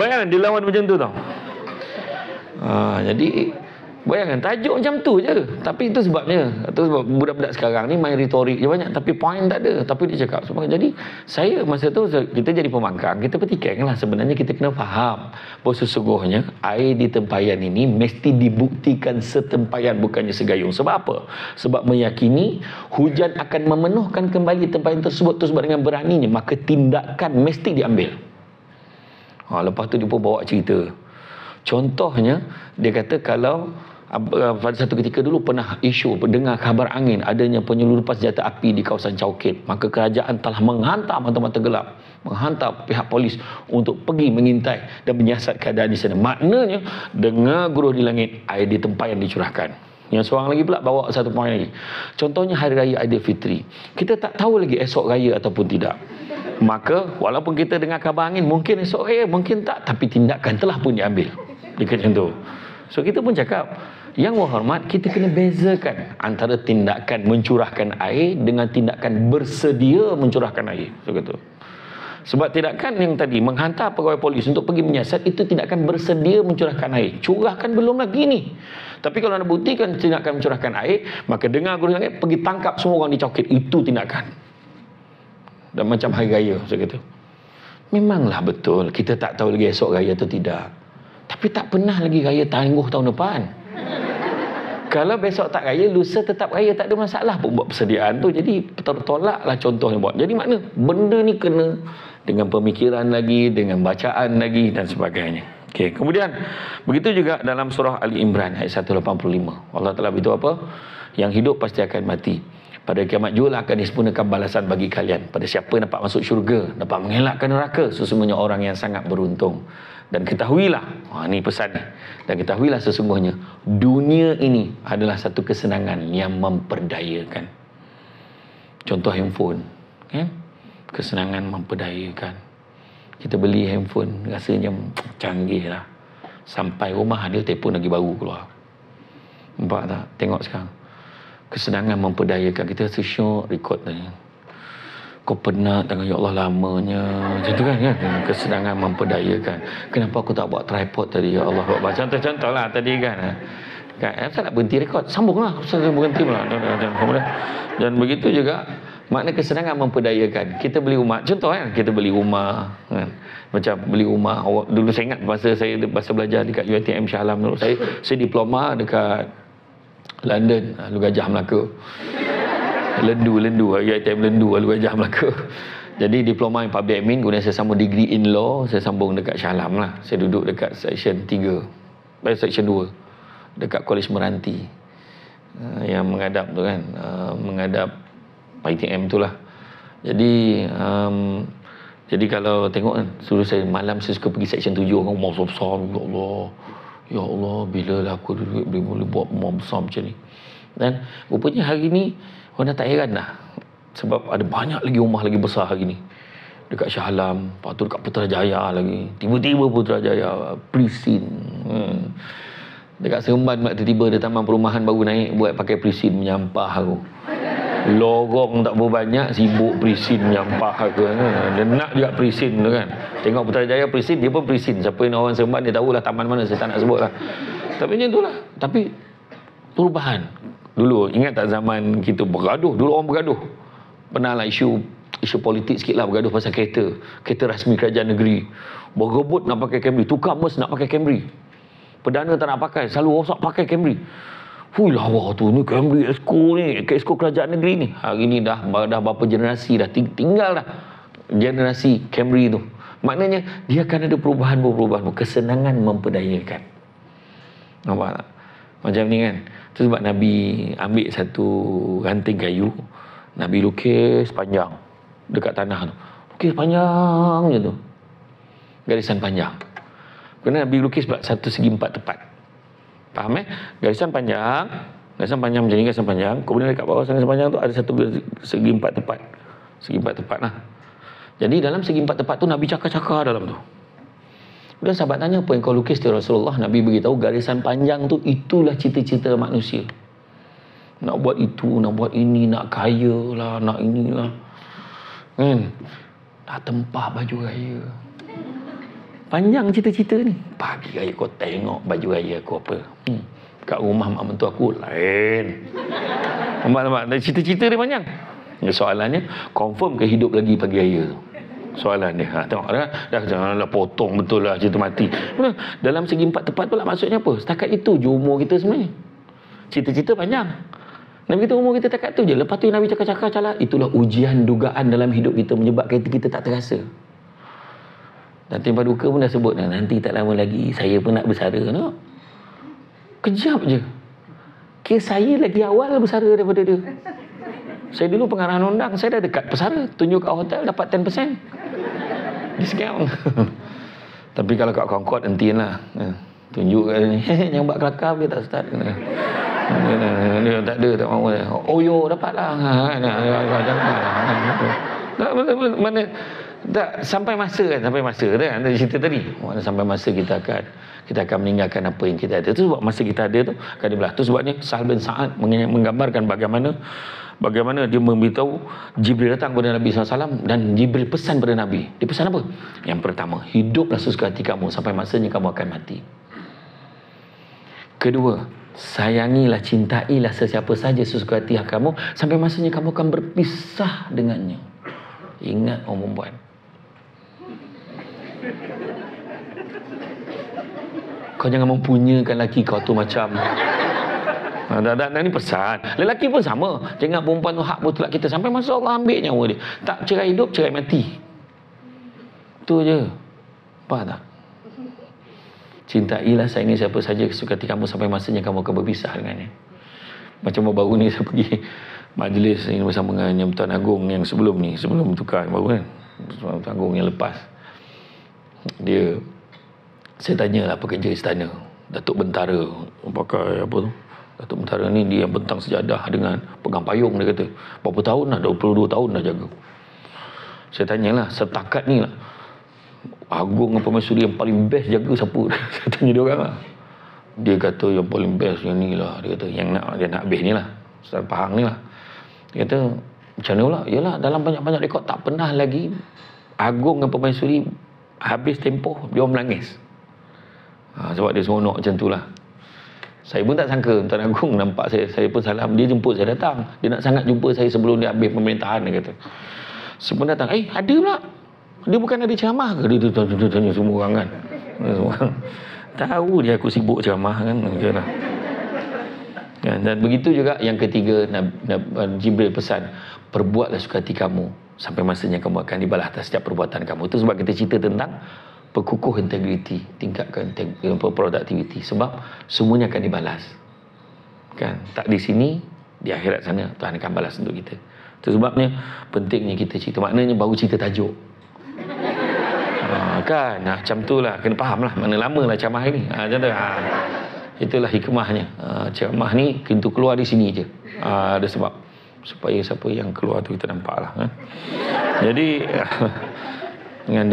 Bayangkan dia lawan macam tu tau. Jadi bayangkan tajuk macam tu je. Tapi itu sebabnya. Itu sebab budak-budak sekarang ni main retorik je banyak. Tapi point tak ada. Tapi dia cakap. Jadi saya masa tu kita jadi pembangkang. Kita pertikaikanlah sebenarnya kita kena faham bahawa sesungguhnya air di tempayan ini mesti dibuktikan setempayan bukannya segayung. Sebab apa? Sebab meyakini hujan akan memenuhkan kembali tempayan tersebut. Sebab dengan beraninya maka tindakan mesti diambil. Lepas tu dia pun bawa cerita. Contohnya dia kata kalau pada satu ketika dulu pernah isu dengar kabar angin adanya penyelundupan senjata api di kawasan Chowkit, maka kerajaan telah menghantar mata-mata gelap, menghantar pihak polis untuk pergi mengintai dan menyiasat keadaan di sana. Maknanya dengar guruh di langit, air di tempayan dicurahkan. Yang seorang lagi pula bawa satu poin lagi. Contohnya Hari Raya Aidilfitri. Kita tak tahu lagi esok raya ataupun tidak. Maka walaupun kita dengar kabar angin mungkin esok raya, mungkin tak, tapi tindakan telah pun diambil. Dekat macam tu. So kita pun cakap, yang berhormat, kita kena bezakan antara tindakan mencurahkan air dengan tindakan bersedia mencurahkan air. So, gitu. Sebab tindakan yang tadi menghantar pegawai polis untuk pergi menyiasat, itu tindakan bersedia mencurahkan air. Curahkan belum lagi ni. Tapi kalau nak buktikan tindakan mencurahkan air, maka dengar guruh langit, pergi tangkap semua orang di Chowkit. Itu tindakan. Dan macam hari raya. So, gitu. Memanglah betul, kita tak tahu lagi esok raya atau tidak. Tapi tak pernah lagi raya tangguh tahun depan. Kalau besok tak raya, lusa tetap raya, tak ada masalah pun buat persediaan tu. Jadi tertolaklah contohnya buat. Jadi makna benda ni kena dengan pemikiran lagi, dengan bacaan lagi dan sebagainya. Okey, kemudian begitu juga dalam surah Ali Imran ayat 185. Allah Taala beritahu apa? Yang hidup pasti akan mati. Pada kiamat juga akan disempurnakan balasan bagi kalian. Pada siapa dapat masuk syurga, dapat mengelakkan neraka, sesungguhnya orang yang sangat beruntung. Dan ketahuilah, ini pesan ni. Dan ketahuilah sesungguhnya dunia ini adalah satu kesenangan yang memperdayakan. Contoh handphone, kan? Kesenangan memperdayakan. Kita beli handphone rasanya canggih lah. Sampai rumah dia telefon lagi baru keluar. Nampak tak? Tengok sekarang. Kesenangan memperdayakan. Kita sesyuk record tadi. Kau penat dengan ya Allah lamanya. Macam tu kan? Kesenangan memperdayakan. Kenapa aku tak buat tripod tadi ya Allah? Contoh-contoh lah tadi kan. Saya nak berhenti rekod. Sambunglah. Saya berhenti pula. Dan begitu juga makna kesenangan memperdayakan. Kita beli rumah. Contoh kan. Kita beli rumah. Kan? Macam beli rumah. Dulu saya ingat masa belajar dekat UiTM Shah Alam dulu. Saya diploma dekat London. Lu Gajah Melaka. Lendu UiTM Lendu Lu Gajah Melaka. Jadi diploma in public admin. Kemudian saya sambung degree in law. Saya sambung dekat Shah Alam lah. Saya duduk dekat section 3. Section 2. Dekat Kolej Meranti. Yang menghadap tu kan. Menghadap ITM tu lah. Jadi kalau tengok kan, suruh saya malam saya suka pergi section 7 orang rumah besar. Ya Allah, bila lah aku boleh buat rumah besar macam ni. Dan rupanya hari ni orang dah tak heran dah. Sebab ada banyak lagi rumah lagi besar hari ni. Dekat Shah Alam, lepas tu dekat Putrajaya lagi. Tiba-tiba Putrajaya Prisin. Dekat Seremban tiba-tiba ada taman perumahan baru naik buat pakai Prisin menyampah aku. Lorong tak berapa banyak, sibuk Prisin menyampah aku. Dia nak juga Prisin tu kan. Tengok Putrajaya Prisin, dia pun Prisin. Siapa yang orang Seremban dia tahulah taman mana, saya tak nak sebut lah. Tapi macam tu lah. Tapi perubahan. Dulu ingat tak zaman kita bergaduh, dulu orang bergaduh. Pernah lah isu politik sikit lah, bergaduh pasal kereta rasmi kerajaan negeri. Berebut nak pakai Camry, tukar mes nak pakai Camry. Perdana tak nak pakai, selalu rosak pakai Camry. Hui lawa tu, ni Camry Exco kerajaan negeri ni. Hari ni dah berapa generasi dah tinggal dah generasi Camry tu. Maknanya dia akan ada perubahan. Kesenangan memperdayakan. Nampak tak? Macam ni kan. Tu sebab Nabi ambil satu ranting kayu, Nabi lukis panjang dekat tanah tu. Lukis panjang je tu. Garisan panjang. Kerana Nabi lukis satu segi empat tepat. Faham Garisan panjang macam ni, garisan panjang. Kemudian dekat bawah garisan panjang tu ada satu segi empat tepat. Segi empat tepat lah. Jadi dalam segi empat tepat tu Nabi cakar-cakar dalam tu. Kemudian sahabat tanya, apa yang kau lukis tu Rasulullah? Nabi beritahu garisan panjang tu itulah cita-cita manusia. Nak buat itu, nak buat ini, nak kaya lah, nak inilah. Kan? Nak tempah baju raya. Panjang cita-cita ni. Pagi raya kau tengok baju raya aku apa. Kat rumah mak mentua aku lain. Nampak? Cita-cita dia panjang. Soalannya, confirm ke hidup lagi pagi raya tu? Soalan dia. Tengok dah potong betul lah cerita mati. Dalam segi empat tepat pula maksudnya apa? Setakat itu je umur kita sebenarnya. Cita-cita panjang. Nabi kata umur kita setakat tu je. Lepas tu Nabi cakap-cakap calah. Itulah ujian dugaan dalam hidup kita menyebabkan kita tak terasa. Dan Timpa Duka pun dah sebut, nanti tak lama lagi saya pun nak bersara. No? Kejap je. Saya lagi awal bersara daripada dia. Saya dulu pengarahan undang, saya dah dekat bersara. Tunjuk kat hotel dapat 10% discount. Tapi kalau kat Concord hentilah. Tunjuk kat ni. Yang buat kelakar dia tak start. Dia tak ada, tak mahu. Oyo dapatlah. Mana tak sampai masa kan, ada cerita tadi. Sampai masa kita akan meninggalkan apa yang kita ada. Itu sebab masa kita ada tu akan dibelah. Itu sebabnya Sahal bin Sa'ad menggambarkan bagaimana dia memberitahu Jibril datang kepada Nabi SAW dan Jibril pesan pada Nabi. Dia pesan apa? Yang pertama, hiduplah sesuka hati kamu sampai masanya kamu akan mati. Kedua, sayangilah, cintailah sesiapa saja sesuka hati kamu sampai masanya kamu akan berpisah dengannya. Ingat orang perempuan. Kau jangan mempunyakan lelaki kau tu macam dan ni pesan. Lelaki pun sama. Jangan perempuan tu hak betul kita sampai masa Allah ambil nyawa dia. Tak cerai hidup, cerai mati. Tu je. Faham tak? Cintailah, sayangi siapa saja suka hati kamu sampai masanya kamu akan berpisah dengannya. Macam baru ni saya pergi majlis ini bersama dengan Yang Tuan Agong yang sebelum tukar baru kan. Tuan Agong yang lepas. Saya tanya apa kerja istana. Datuk Bentara pakai apa tu? Datuk Bentara ni dia yang bentang sejadah dengan pegang payung, dia kata. Berapa tahun dah? 22 tahun dah jaga. Saya tanyalah, setakat ni lah. Agong dengan permaisuri yang paling best jaga siapa? Saya tanya dia orang lah. Dia kata yang paling best yang ni lah. Dia kata yang dia nak habis ni lah. Ustaz Pahang ni lah. Dia kata macam mana pula? Yalah, dalam banyak-banyak rekod tak pernah lagi Agong dengan permaisuri habis tempoh dia orang menangis. Sebab dia seronok macam tu lah. Saya pun tak sangka Tuan Agong nampak saya pun salam. Dia jemput saya datang. Dia nak sangat jumpa saya sebelum dia habis pemerintahan, dia kata. Sebelum datang, ada pula. Dia bukan ada ceramah ke? Dia tanya semua orang kan. Semua orang tahu dia aku sibuk ceramah kan. Dan begitu juga yang ketiga, Jibril pesan, perbuatlah suka hati kamu sampai masanya kamu akan dibalas atas setiap perbuatan kamu. Itu sebab kita cerita tentang perkukuh integriti, tingkatkan productivity, sebab semuanya akan dibalas kan. Tak di sini, di akhirat sana Tuhan akan balas untuk kita. Itu sebabnya pentingnya kita cerita, maknanya baru cerita tajuk kan. Macam tu lah, kena faham lah mana lama lah ceramah ini. Macam tu. Itulah hikmahnya. Ceramah ni pintu keluar di sini je. Ada sebab supaya siapa yang keluar tu kita nampak lah. Jadi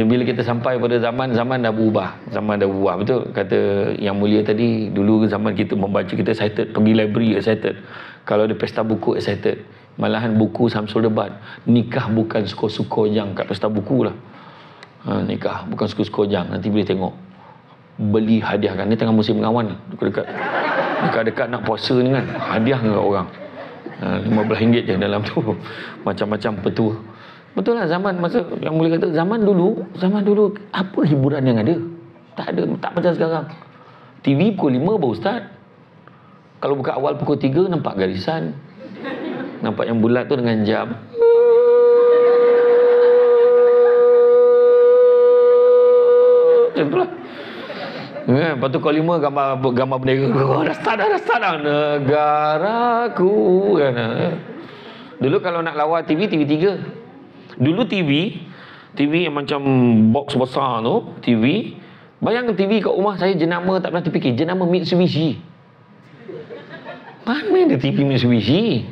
bila kita sampai pada zaman dah berubah. Zaman dah berubah. Betul kata Yang Mulia tadi, dulu zaman kita membaca, kita excited, pergi library excited. Kalau ada pesta buku excited. Malahan buku Samsul Debat, nikah bukan suka-suka jang kat pesta buku lah. Nikah bukan suka-suka jang, nanti boleh tengok. Beli hadiah kan, ni tengah musim mengawan, dekat-dekat nak puasa ni kan, hadiah dengan orang RM15 je dalam tu. Macam-macam petua. Betul lah, zaman masa Yang Mulia kata zaman dulu apa hiburan yang ada? Tak ada, tak macam sekarang. TV pukul 5 baru start. Kalau buka awal pukul 3 nampak garisan. Nampak yang bulat tu dengan jam. Macam tu lah. Lepas tu pukul 5 gambar bendera. Dah start dah. Negaraku. Dulu kalau nak lawa TV 3. Dulu TV yang macam box besar tu, TV. Bayangkan TV kat rumah saya jenama tak pernah terfikir. Jenama Mitsubishi. Mana ada TV Mitsubishi?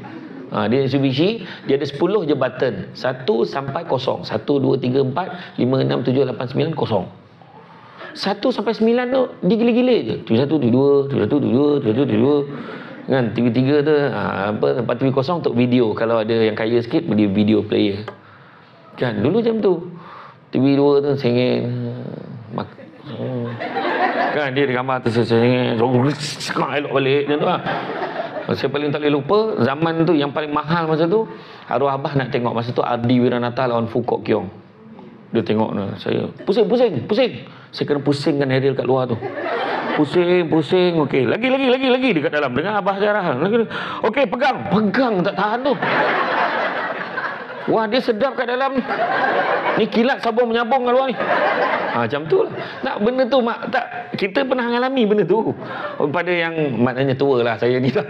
Dia Mitsubishi, dia ada 10 je button. 1 sampai 0. 1, 2, 3, 4, 5, 6, 7, 8, 9, 0. 1 sampai 9 tu dia gila-gila je. TV 1, TV 2, TV 1, TV 2, TV 2, TV 2. Kan TV 3 tu tempat TV kosong untuk video. Kalau ada yang kaya sikit, dia video player. Kan dulu macam tu. TV 2 tu sengit. Kan dia gambar tu sengit. Elok balik macam tu lah. Saya paling tak boleh lupa zaman tu yang paling mahal masa tu, arwah abah nak tengok masa tu Ardi Wiranata lawan Fu Kok Kiong. Dia tengok tu, saya pusing. Saya kena pusingkan Ariel kat luar tu. Pusing. Okey, lagi dekat dalam dengan abah jarah. Okey, pegang tak tahan tu. Wah, dia sedap kat dalam. Ni kilat sabun menyabung kat luar ni. Macam tu lah. Tak, benda tu kita pernah mengalami benda tu. Pada yang maknanya tua lah saya ni lah.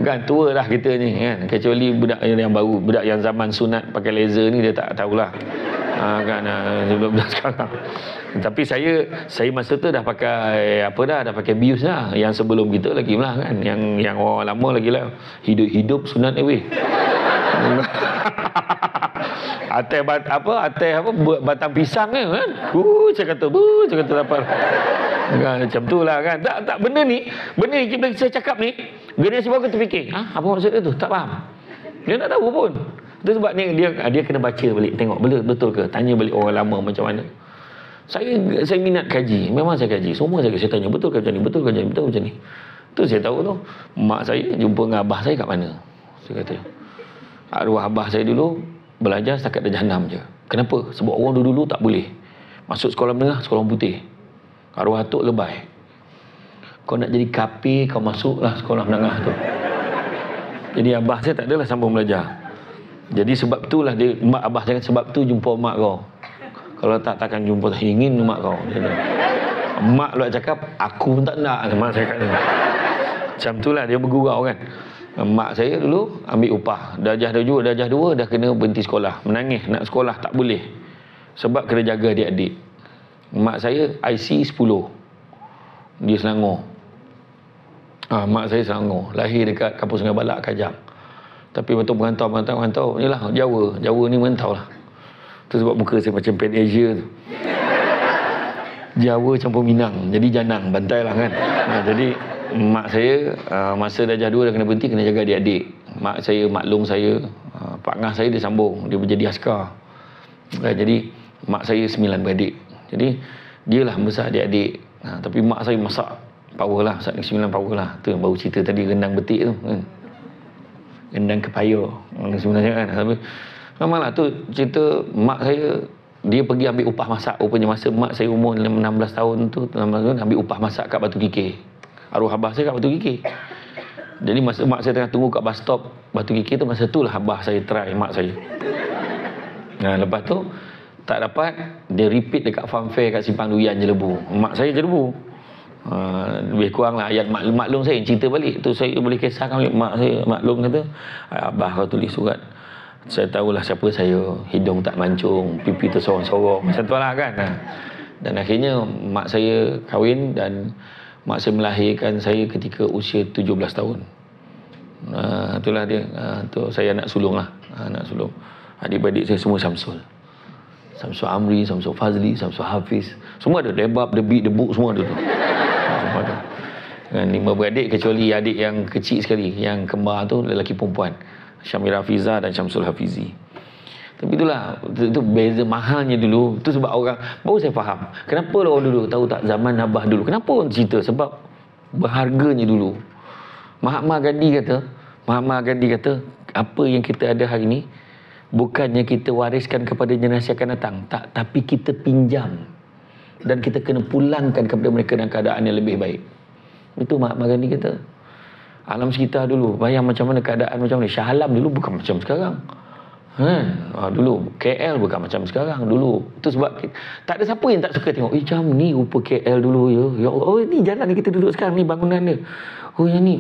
Kan tua lah kita ni kan. Kecuali budak yang baru, budak yang zaman sunat pakai laser ni dia tak tahulah. Kan budak sekarang. Tapi saya masa tu dah pakai dah pakai bius dah. Yang sebelum kita lagi lah kan. Yang orang lama lagi lah. Hidup sunat away. Atai batang pisang kan. Saya kata dapat. Kan macam tu lah kan. Tak benda ni bila saya cakap ni, generasi baru kita fikir, apa maksud dia tu? Tak faham. Dia tak tahu pun. Itu sebab dia kena baca balik, tengok betul ke, tanya balik orang lama macam mana. Saya minat kaji. Memang saya kaji. Semua saya tanya betul ke macam ni, betul macam ni. Tu saya tahu tu. Mak saya jumpa dengan abah saya kat mana. Saya kata, arwah abah saya dulu belajar setakat darjah 6 je. Kenapa? Sebab orang dulu tak boleh masuk sekolah menengah, sekolah putih. Arwah atuk lebay. Kau nak jadi kafir, kau masuklah sekolah menengah tu. Jadi abah saya tak adalah sambung belajar. Jadi sebab itulah mak abah saya kata, sebab tu jumpa mak kau. Kalau takkan jumpa, ingin mak kau. Mak lu cakap, aku pun tak nak. Mak saya kata. Macam itulah dia bergurau kan. Mak saya dulu ambil upah. Darjah 2 dah kena berhenti sekolah. Menangis nak sekolah tak boleh. Sebab kena jaga adik-adik. Mak saya IC 10. Dia Selangor. Mak saya Selangor. Lahir dekat Kampung Sungai Balak, Kajang. Tapi waktu merantau. Inilah Jawa ni merantau lah. Itu sebab muka saya macam Pan Asia tu. Jawa campur Minang. Jadi janang, bantai lah kan. Jadi mak saya masa darjah 2 dah kena berhenti, kena jaga adik-adik. Mak saya, maklum saya, Pak Ngah saya dia sambung, dia menjadi askar. Jadi mak saya 9 beradik. Jadi dia lah besar adik-adik. Tapi mak saya masak power lah, saat ni 9 power lah. Tu yang baru cerita tadi, rendang betik tu kan. Rendang kepaya sebenarnya kan. Tapi memanglah tu cerita mak saya, dia pergi ambil upah masak. Rupanya masa mak saya umur 16 tahun tu, 16 tahun ambil upah masak kat Batu Kikir. Arwah abah saya kat Batu Kikir. Jadi masa mak saya tengah tunggu kat bus stop Batu Kikir tu, masa tu lah abah saya try mak saya. Lepas tu tak dapat, dia repeat dekat farm fair kat Simpang Duyan Jelebu. Mak saya Jelebu. Lebih kurang lah ayat maklum saya cerita balik tu, saya boleh kisahkan balik. Mak saya maklum kata, abah kau tulis surat, saya tahulah siapa saya, hidung tak mancung, pipi tersorong-sorong, macam tu lah kan. Dan akhirnya mak saya kahwin dan mak saya melahirkan saya ketika usia 17 tahun. Itulah dia. Tu saya anak sulung lah, anak sulung. Adik-beradik saya semua Samsul. Samsul Amri, Samsul Fazli, Samsul Hafiz, semua ada. Debab, Debik, Debuk, semua ada tu. Semua ada. Dengan 5 beradik, kecuali adik yang kecil sekali, yang kembar tu lelaki perempuan, Syamira Hafiza dan Syamsul Hafizi. Tapi itulah, itu beza mahalnya dulu. Itu sebab orang, baru saya faham kenapa orang dulu, tahu tak, zaman Abah dulu, kenapa orang cerita, sebab berharganya dulu. Mahatma Gandhi kata, apa yang kita ada hari ini bukannya kita wariskan kepada generasi akan datang, tak, tapi kita pinjam dan kita kena pulangkan kepada mereka dalam keadaan yang lebih baik. Itu Mahatma Gandhi kata. Alam sekitar dulu, bayang macam mana keadaan macam ni. Shah Alam dulu bukan macam sekarang kan. Dulu KL bukan macam sekarang dulu. Itu sebab tak ada siapa yang tak suka tengok, macam ni rupa KL dulu ya. Ya Allah, ni jalan ni kita duduk sekarang ni, bangunan dia. Yang ni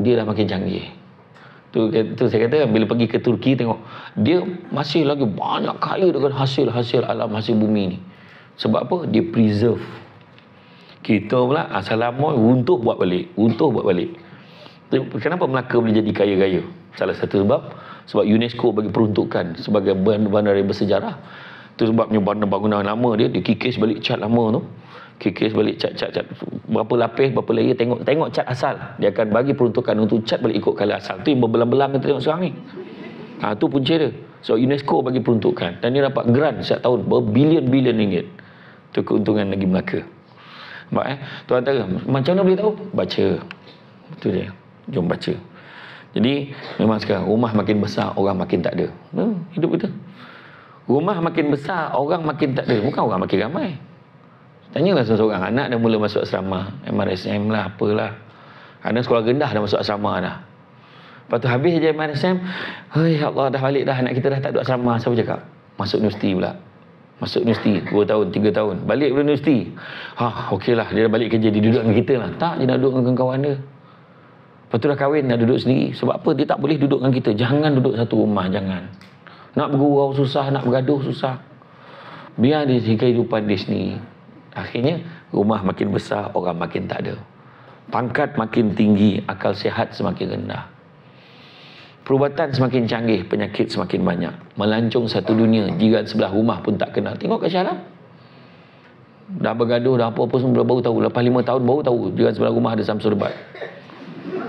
dia dah makin canggih. Tu saya kata, bila pergi ke Turki tengok, dia masih lagi banyak kaya dengan hasil alam, hasil bumi ni. Sebab apa? Dia preserve. Kita pula asal lama runtuh buat balik. Kenapa Melaka boleh jadi kaya-kaya? Salah satu sebab UNESCO bagi peruntukan sebagai bandar yang bersejarah. Itu sebabnya bangunan lama dia kikis balik cat lama tu. Kikis balik cat berapa lapis, berapa layer, tengok cat asal. Dia akan bagi peruntukan untuk cat balik ikut color asal. Tu yang berbelang-belang kita tengok sekarang ni. Tu punca dia. So UNESCO bagi peruntukan dan dia dapat grant setiap tahun berbilion-bilion ringgit. Itu keuntungan negeri Melaka. Tu antara. Macam mana boleh tahu? Baca. Itu dia. Jom baca. Jadi memang sekarang rumah makin besar, orang makin tak ada. Hidup kita. Rumah makin besar, orang makin tak ada. Bukan orang makin ramai. Tanyalah seseorang, anak dah mula masuk asrama, MRSM lah, apalah. Ada sekolah rendah dah masuk asrama dah. Lepas tu habis je MRSM, ya Allah, dah balik dah, anak kita dah tak duduk asrama. Siapa cakap? Masuk universiti pula. Masuk universiti 2 tahun, 3 tahun. Balik ke universiti. Okey lah, dia dah balik kerja, dia duduk dengan kita lah. Tak, dia nak duduk dengan kawan dia. Lepas tu dah kahwin, dah duduk sendiri. Sebab apa? Dia tak boleh duduk dengan kita. Jangan duduk satu rumah, jangan. Nak bergurau susah, nak bergaduh susah. Biar dia kehidupan dia sendiri. Akhirnya, rumah makin besar, orang makin tak ada. Pangkat makin tinggi, akal sihat semakin rendah. Perubatan semakin canggih, penyakit semakin banyak. Melancong satu dunia, jiran sebelah rumah pun tak kenal. Tengok kat Shah Alam. Dah bergaduh, dah apa-apa semua baru tahu. Lepas 5 tahun baru tahu jiran sebelah rumah ada Samsul Debat.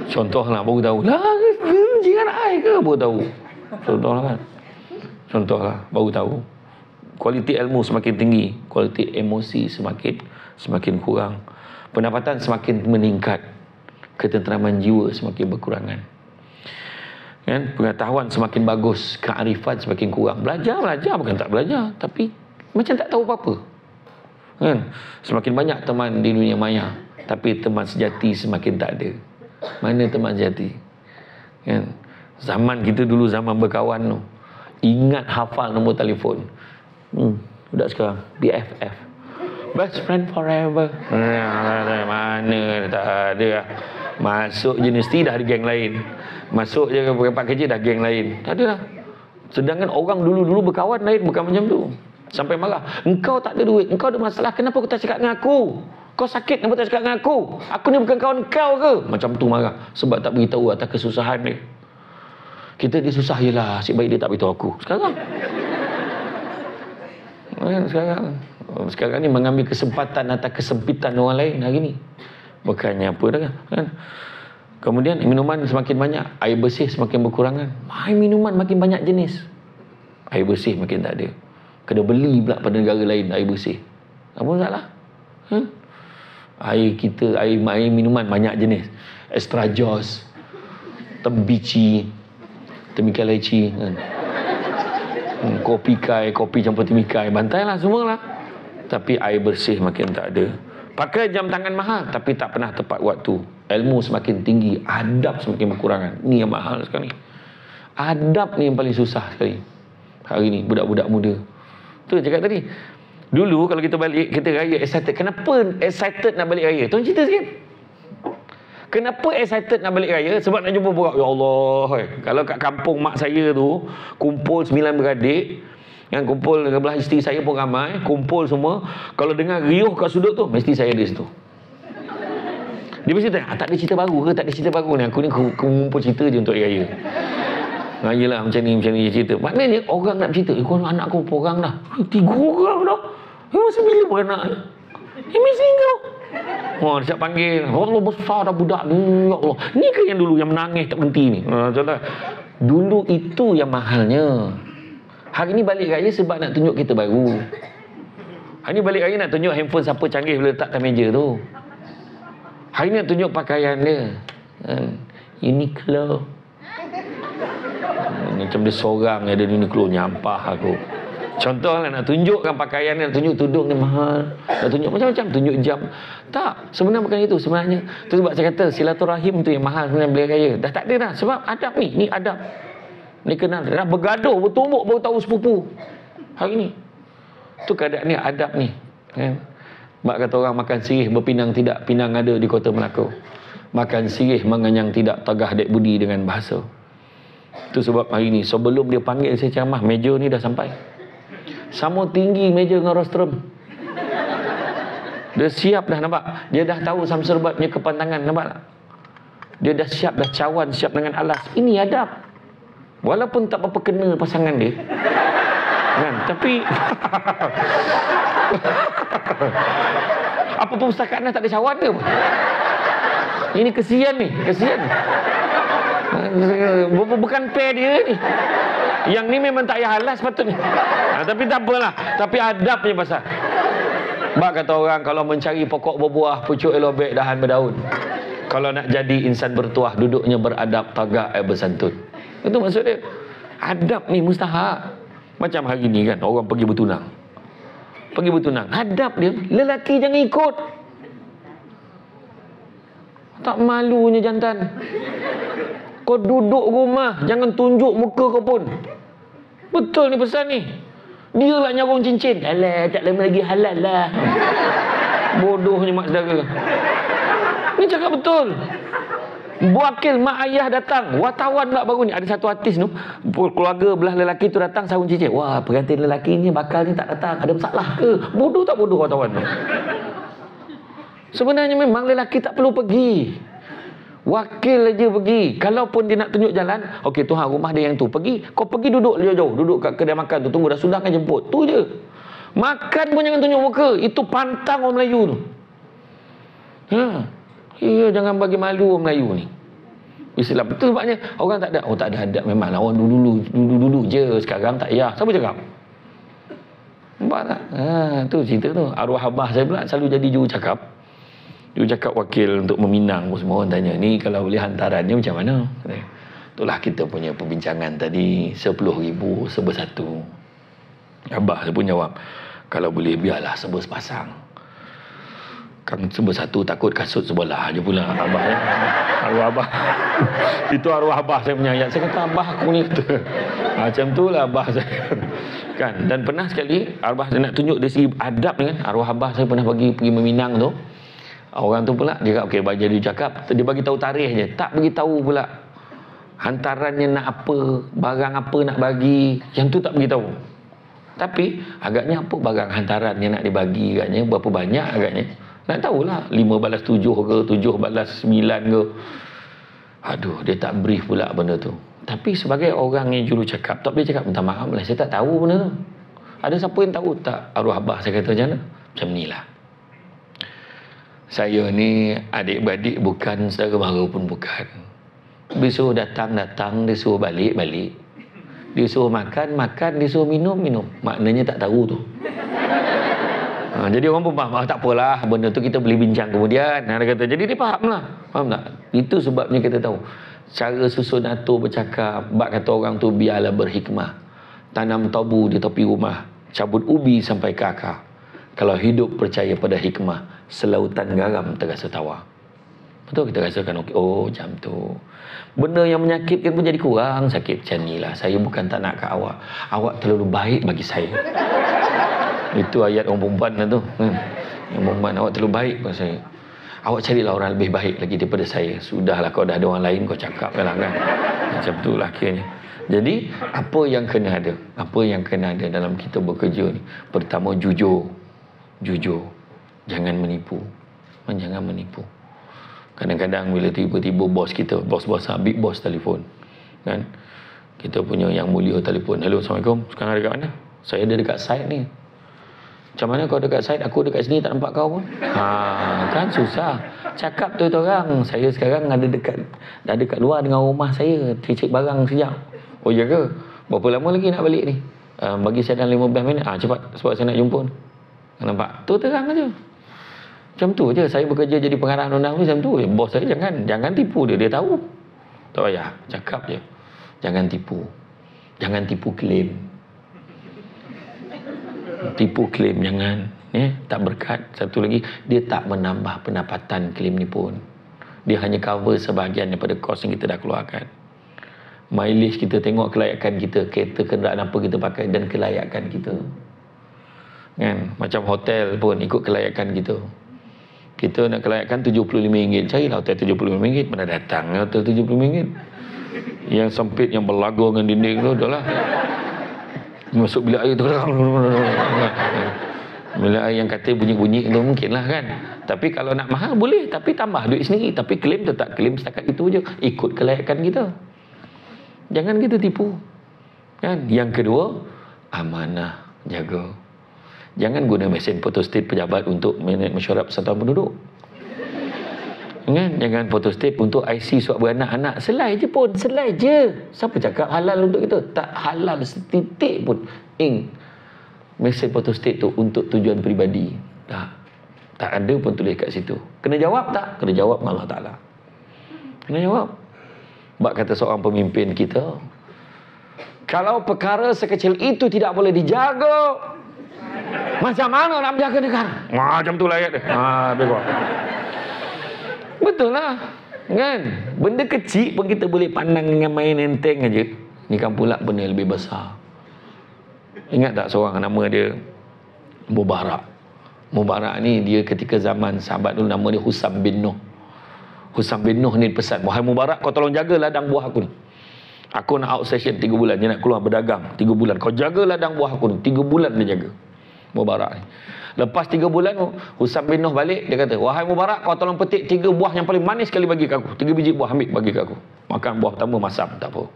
Contohlah baru tahu. Lah, jiran ai ke baru tahu. Contohlah baru tahu. Kualiti ilmu semakin tinggi, kualiti emosi semakin kurang. Pendapatan semakin meningkat, ketenteraman jiwa semakin berkurangan. Kan? Pengetahuan semakin bagus, kearifan semakin kurang. Belajar bukan tak belajar, tapi macam tak tahu apa-apa. Kan? Semakin banyak teman di dunia maya, tapi teman sejati semakin tak ada. Mana teman sejati? Kan? Zaman kita dulu, zaman berkawan tu, ingat hafal nombor telefon. Budak sekarang BFF, best friend forever. Mana tak ada. Masuk universiti dah ada geng lain. Masuk je ke tempat kerja dah geng lain. Tak ada lah. Sedangkan orang dulu berkawan lain, bukan macam tu. Sampai marah, engkau tak ada duit, engkau ada masalah, kenapa kau tak cakap dengan aku? Kau sakit, kenapa tak cakap dengan aku? Aku ni bukan kawan kau ke? Macam tu marah. Sebab tak beritahu atas kesusahan dia. Kita dia susah je lah, asyik baik dia tak beritahu aku. Sekarang Sekarang ni mengambil kesempatan atas kesempitan orang lain hari ni. Bukannya apa dah kan. Kemudian minuman semakin banyak, air bersih semakin berkurangan. Air minuman makin banyak jenis, air bersih makin tak ada. Kena beli pula pada negara lain air bersih. Apa masalah? Air kita, air minuman banyak jenis. Extra Joss, tembici, temikai leci kan. Kopi kai, kopi campur temikai, bantailah semualah. Tapi air bersih makin tak ada. Pakai jam tangan mahal tapi tak pernah tepat waktu. Ilmu semakin tinggi, adab semakin berkurangan. Ni yang mahal sekali. Adab ni yang paling susah sekali hari ni budak-budak muda. Tu cakap tadi. Dulu kalau kita balik, kita raya excited. Kenapa excited nak balik raya? Tuan cerita sikit. Kenapa excited nak balik raya? Sebab nak jumpa borak. Ya Allah, kalau kat kampung mak saya tu kumpul 9 beradik, yang kumpul belah isteri saya pun ramai, kumpul semua. Kalau dengar riuh kat sudut tu, mesti saya ada situ. Dia mesti tanya, tak ada cerita baru ke? Tak ada cerita baru ni. Aku ni kumpul cerita je untuk raya. Yelah macam ni cerita. Maknanya orang nak bercerita, kau anak aku berapa orang dah? 3 orang dah. Masa bila beranak ni? Mesti kau. Dia siap panggil. Allah besar dah budak ni. Ya Allah. Ni ke yang dulu yang menangis tak berhenti ni? Contoh. Dulu itu yang mahalnya. Hari ni balik raya sebab nak tunjuk kita baru. Hari ni balik raya nak tunjuk handphone siapa canggih boleh letak atas meja tu. Hari ni nak tunjuk pakaian dia. Uniqlo. Macam dia seorang ada Uniqlo, nyampah aku. Contohlah nak tunjukkan pakaian, nak tunjuk tudung ni mahal, nak tunjuk macam-macam, tunjuk jam. Tak, sebenarnya bukan itu sebenarnya. Tu sebab saya kata silaturahim tu yang mahal sebenarnya balik raya. Dah tak ada dah sebab adab ni adab. Ni kenal dah bergaduh, bertumbuk baru tahu sepupu. Hari ni. Tu keadaan ni adab ni. Kan? Mak kata orang makan sirih berpinang tidak, pinang ada di Kota Melaka. Makan sirih mengenyang tidak, tegah dek budi dengan bahasa. Tu sebab hari ni sebelum dia panggil saya ceramah, meja ni dah sampai. Sama tinggi meja dengan rostrum. Dia siap dah, nampak? Dia dah tahu samserbat punya kepantangan, nampak tak? Dia dah siap, dah cawan, siap dengan alas. Ini adab. Walaupun tak apa kena pasangan dia. Kan? Tapi apa perpustakaan tak ada cawan ke? Ini kesian ni, kesian. Bukan pair dia ni. Yang ni memang tak payah halas patutnya. Tapi tak apalah. Tapi adabnya pasal. Bak kata orang kalau mencari pokok berbuah, pucuk elobek, dahan berdaun. Kalau nak jadi insan bertuah, duduknya beradab, tagak bersantun. Itu maksud dia. Adab ni mustahak. Macam hari ni kan, orang pergi bertunang. Pergi bertunang. Adab dia, lelaki jangan ikut. Tak malunya jantan. Kau duduk rumah, jangan tunjuk muka kau pun. Betul ni pesan ni. Dia lah nyarung cincin. Alah, tak lama lagi halal lah. Bodohnya mak saudara. Ni cakap betul. Wakil mak ayah datang, wartawan pula baru ni. Ada satu artis tu, keluarga belah lelaki tu datang sarung cincin. Wah, pengantin lelaki ni bakal ni tak datang. Ada masalah ke? Bodoh tak bodoh wartawan tu? Sebenarnya memang lelaki tak perlu pergi. Wakil aja pergi. Kalaupun dia nak tunjuk jalan, okey Tuhan rumah dia yang tu. Pergi, kau pergi duduk jauh-jauh. Duduk kat kedai makan tu, tunggu dah sudah kan jemput. Tu je. Makan pun jangan tunjuk muka. Itu pantang orang Melayu tu. Ya, jangan bagi malu orang Melayu ni. Islam. Betul sebabnya orang tak ada. Oh tak ada adab memang. Orang dulu je. Sekarang tak payah. Siapa cakap? Nampak tak? Tu cerita tu. Arwah abah saya pula selalu jadi juru cakap. Juru cakap wakil untuk meminang pun semua orang tanya. Ni kalau boleh hantarannya macam mana? Itulah kita punya perbincangan tadi. 10,000 serba satu. Abah saya pun jawab. Kalau boleh biarlah serba sepasang. Kan serba satu takut kasut sebelah je pula abah ya. Arwah abah. Itu arwah abah saya punya ayat. Saya kata abah aku ni kata. Macam tu lah abah saya. Kan. Dan pernah sekali arwah saya nak tunjuk dari segi adab ni kan. Arwah abah saya pernah pergi meminang tu. Orang tu pula dia kata okey bagi dia cakap, dia bagi tahu tarikh je. Tak bagi tahu pula hantarannya nak apa, barang apa nak bagi. Yang tu tak bagi tahu. Tapi agaknya apa barang hantaran yang nak dibagi agaknya, berapa banyak agaknya. Nak tahulah 5 balas 7 ke 7 balas 9 ke. Aduh, dia tak brief pula benda tu. Tapi sebagai orang yang juru cakap, tak boleh cakap minta maaf lah, saya tak tahu benda tu. Ada siapa yang tahu tak? Arwah abah saya kata macam mana? Macam ni lah. Saya ni adik-beradik bukan, saudara mara pun bukan. Dia suruh datang, dia suruh balik. Dia suruh makan, dia suruh minum. Maknanya tak tahu tu. Jadi orang pun faham, tak apalah, benda tu kita boleh bincang kemudian. Dia kata, jadi dia faham lah. Faham tak? Itu sebabnya kita tahu. Cara susun atur bercakap, bak kata orang tu biarlah berhikmah. Tanam tabu di tepi rumah, cabut ubi sampai ke akar. Kalau hidup percaya pada hikmah, selautan garam terasa tawar. Betul, kita rasakan okey. Oh, macam tu. Benda yang menyakitkan pun jadi kurang sakit. Macam ni lah. Saya bukan tak nak kat awak. Awak terlalu baik bagi saya. Itu ayat orang perempuan lah tu. Yang perempuan, awak terlalu baik bagi saya. Awak carilah orang lebih baik lagi daripada saya. Sudahlah, kau dah ada orang lain, kau cakap lah kan. Macam tu lah akhirnya. Jadi, apa yang kena ada? Apa yang kena ada dalam kita bekerja ni? Pertama, jujur. Jangan menipu. Jangan menipu. Kadang-kadang bila tiba-tiba bos kita, bos-bos big boss telefon, kan? Kita punya yang mulia telefon. Hello, Assalamualaikum. Sekarang ada dekat mana? Saya ada dekat site ni. Macam mana kau dekat site? Aku dekat sini tak nampak kau pun. Kan susah. Cakap tu orang. Saya sekarang ada dekat luar dengan rumah saya. Cek barang sekejap. Oh ya ke? Berapa lama lagi nak balik ni? Bagi saya dalam 15 minit. Cepat sebab saya nak jumpa. Nampak? Tu terang aja. Macam tu je. Saya bekerja jadi pengarah undang macam tu. Bos saya jangan tipu dia. Dia tahu. Tak payah. Cakap je. Jangan tipu. Jangan tipu klaim. Tipu klaim jangan. Tak berkat. Satu lagi, dia tak menambah pendapatan klaim ni pun. Dia hanya cover sebahagian daripada kos yang kita dah keluarkan. Mileage kita, tengok kelayakan kita, kereta kenderaan apa kita pakai dan kelayakan kita. Kan? Macam hotel pun ikut kelayakan kita. Kita nak kelayakan RM75. Carilah hotel RM75. Mana datang hotel RM75. Yang sempit, yang berlagu dengan dinding tu adalah masuk bilik air tu. Bilik air yang kata bunyi-bunyi tu mungkin lah kan. Tapi kalau nak mahal boleh, tapi tambah duit sendiri. Tapi klaim tetap klaim setakat itu je. Ikut kelayakan kita. Jangan kita tipu. Kan? Yang kedua, amanah, jaga. Jangan guna mesin photostat pejabat untuk mesyuarat persatuan penduduk. Kan? Jangan photostat untuk IC suap beranak-anak. Selai je pun. Selai je. Siapa cakap halal untuk kita? Tak halal setitik pun. Mesin photostat tu untuk tujuan peribadi. Tak ada pun tulis kat situ. Kena jawab tak? Kena jawab dengan Allah Ta'ala. Kena jawab. Sebab kata seorang pemimpin kita, kalau perkara sekecil itu tidak boleh dijaga, macam mana nak menjaga negara? Macam tu lah ayat dia. Betul lah. Kan? Benda kecil pun kita boleh pandang dengan main enteng aja. Ni kan pula benda lebih besar. Ingat tak seorang nama dia Mubarak. Mubarak ni dia ketika zaman sahabat dulu, nama dia Husam bin Nuh. Husam bin Nuh ni pesan, wahai Mubarak, kau tolong jaga ladang buah aku ni. Aku nak out session 3 bulan. Dia nak keluar berdagang 3 bulan. Kau jaga ladang buah aku ni. 3 bulan dia jaga. Mubarak ni. Lepas 3 bulan, Husam bin Nuh balik, dia kata, wahai Mubarak, kau tolong petik 3 buah yang paling manis sekali bagi aku. 3 biji buah ambil bagi aku. Makan buah pertama masam, tak apa.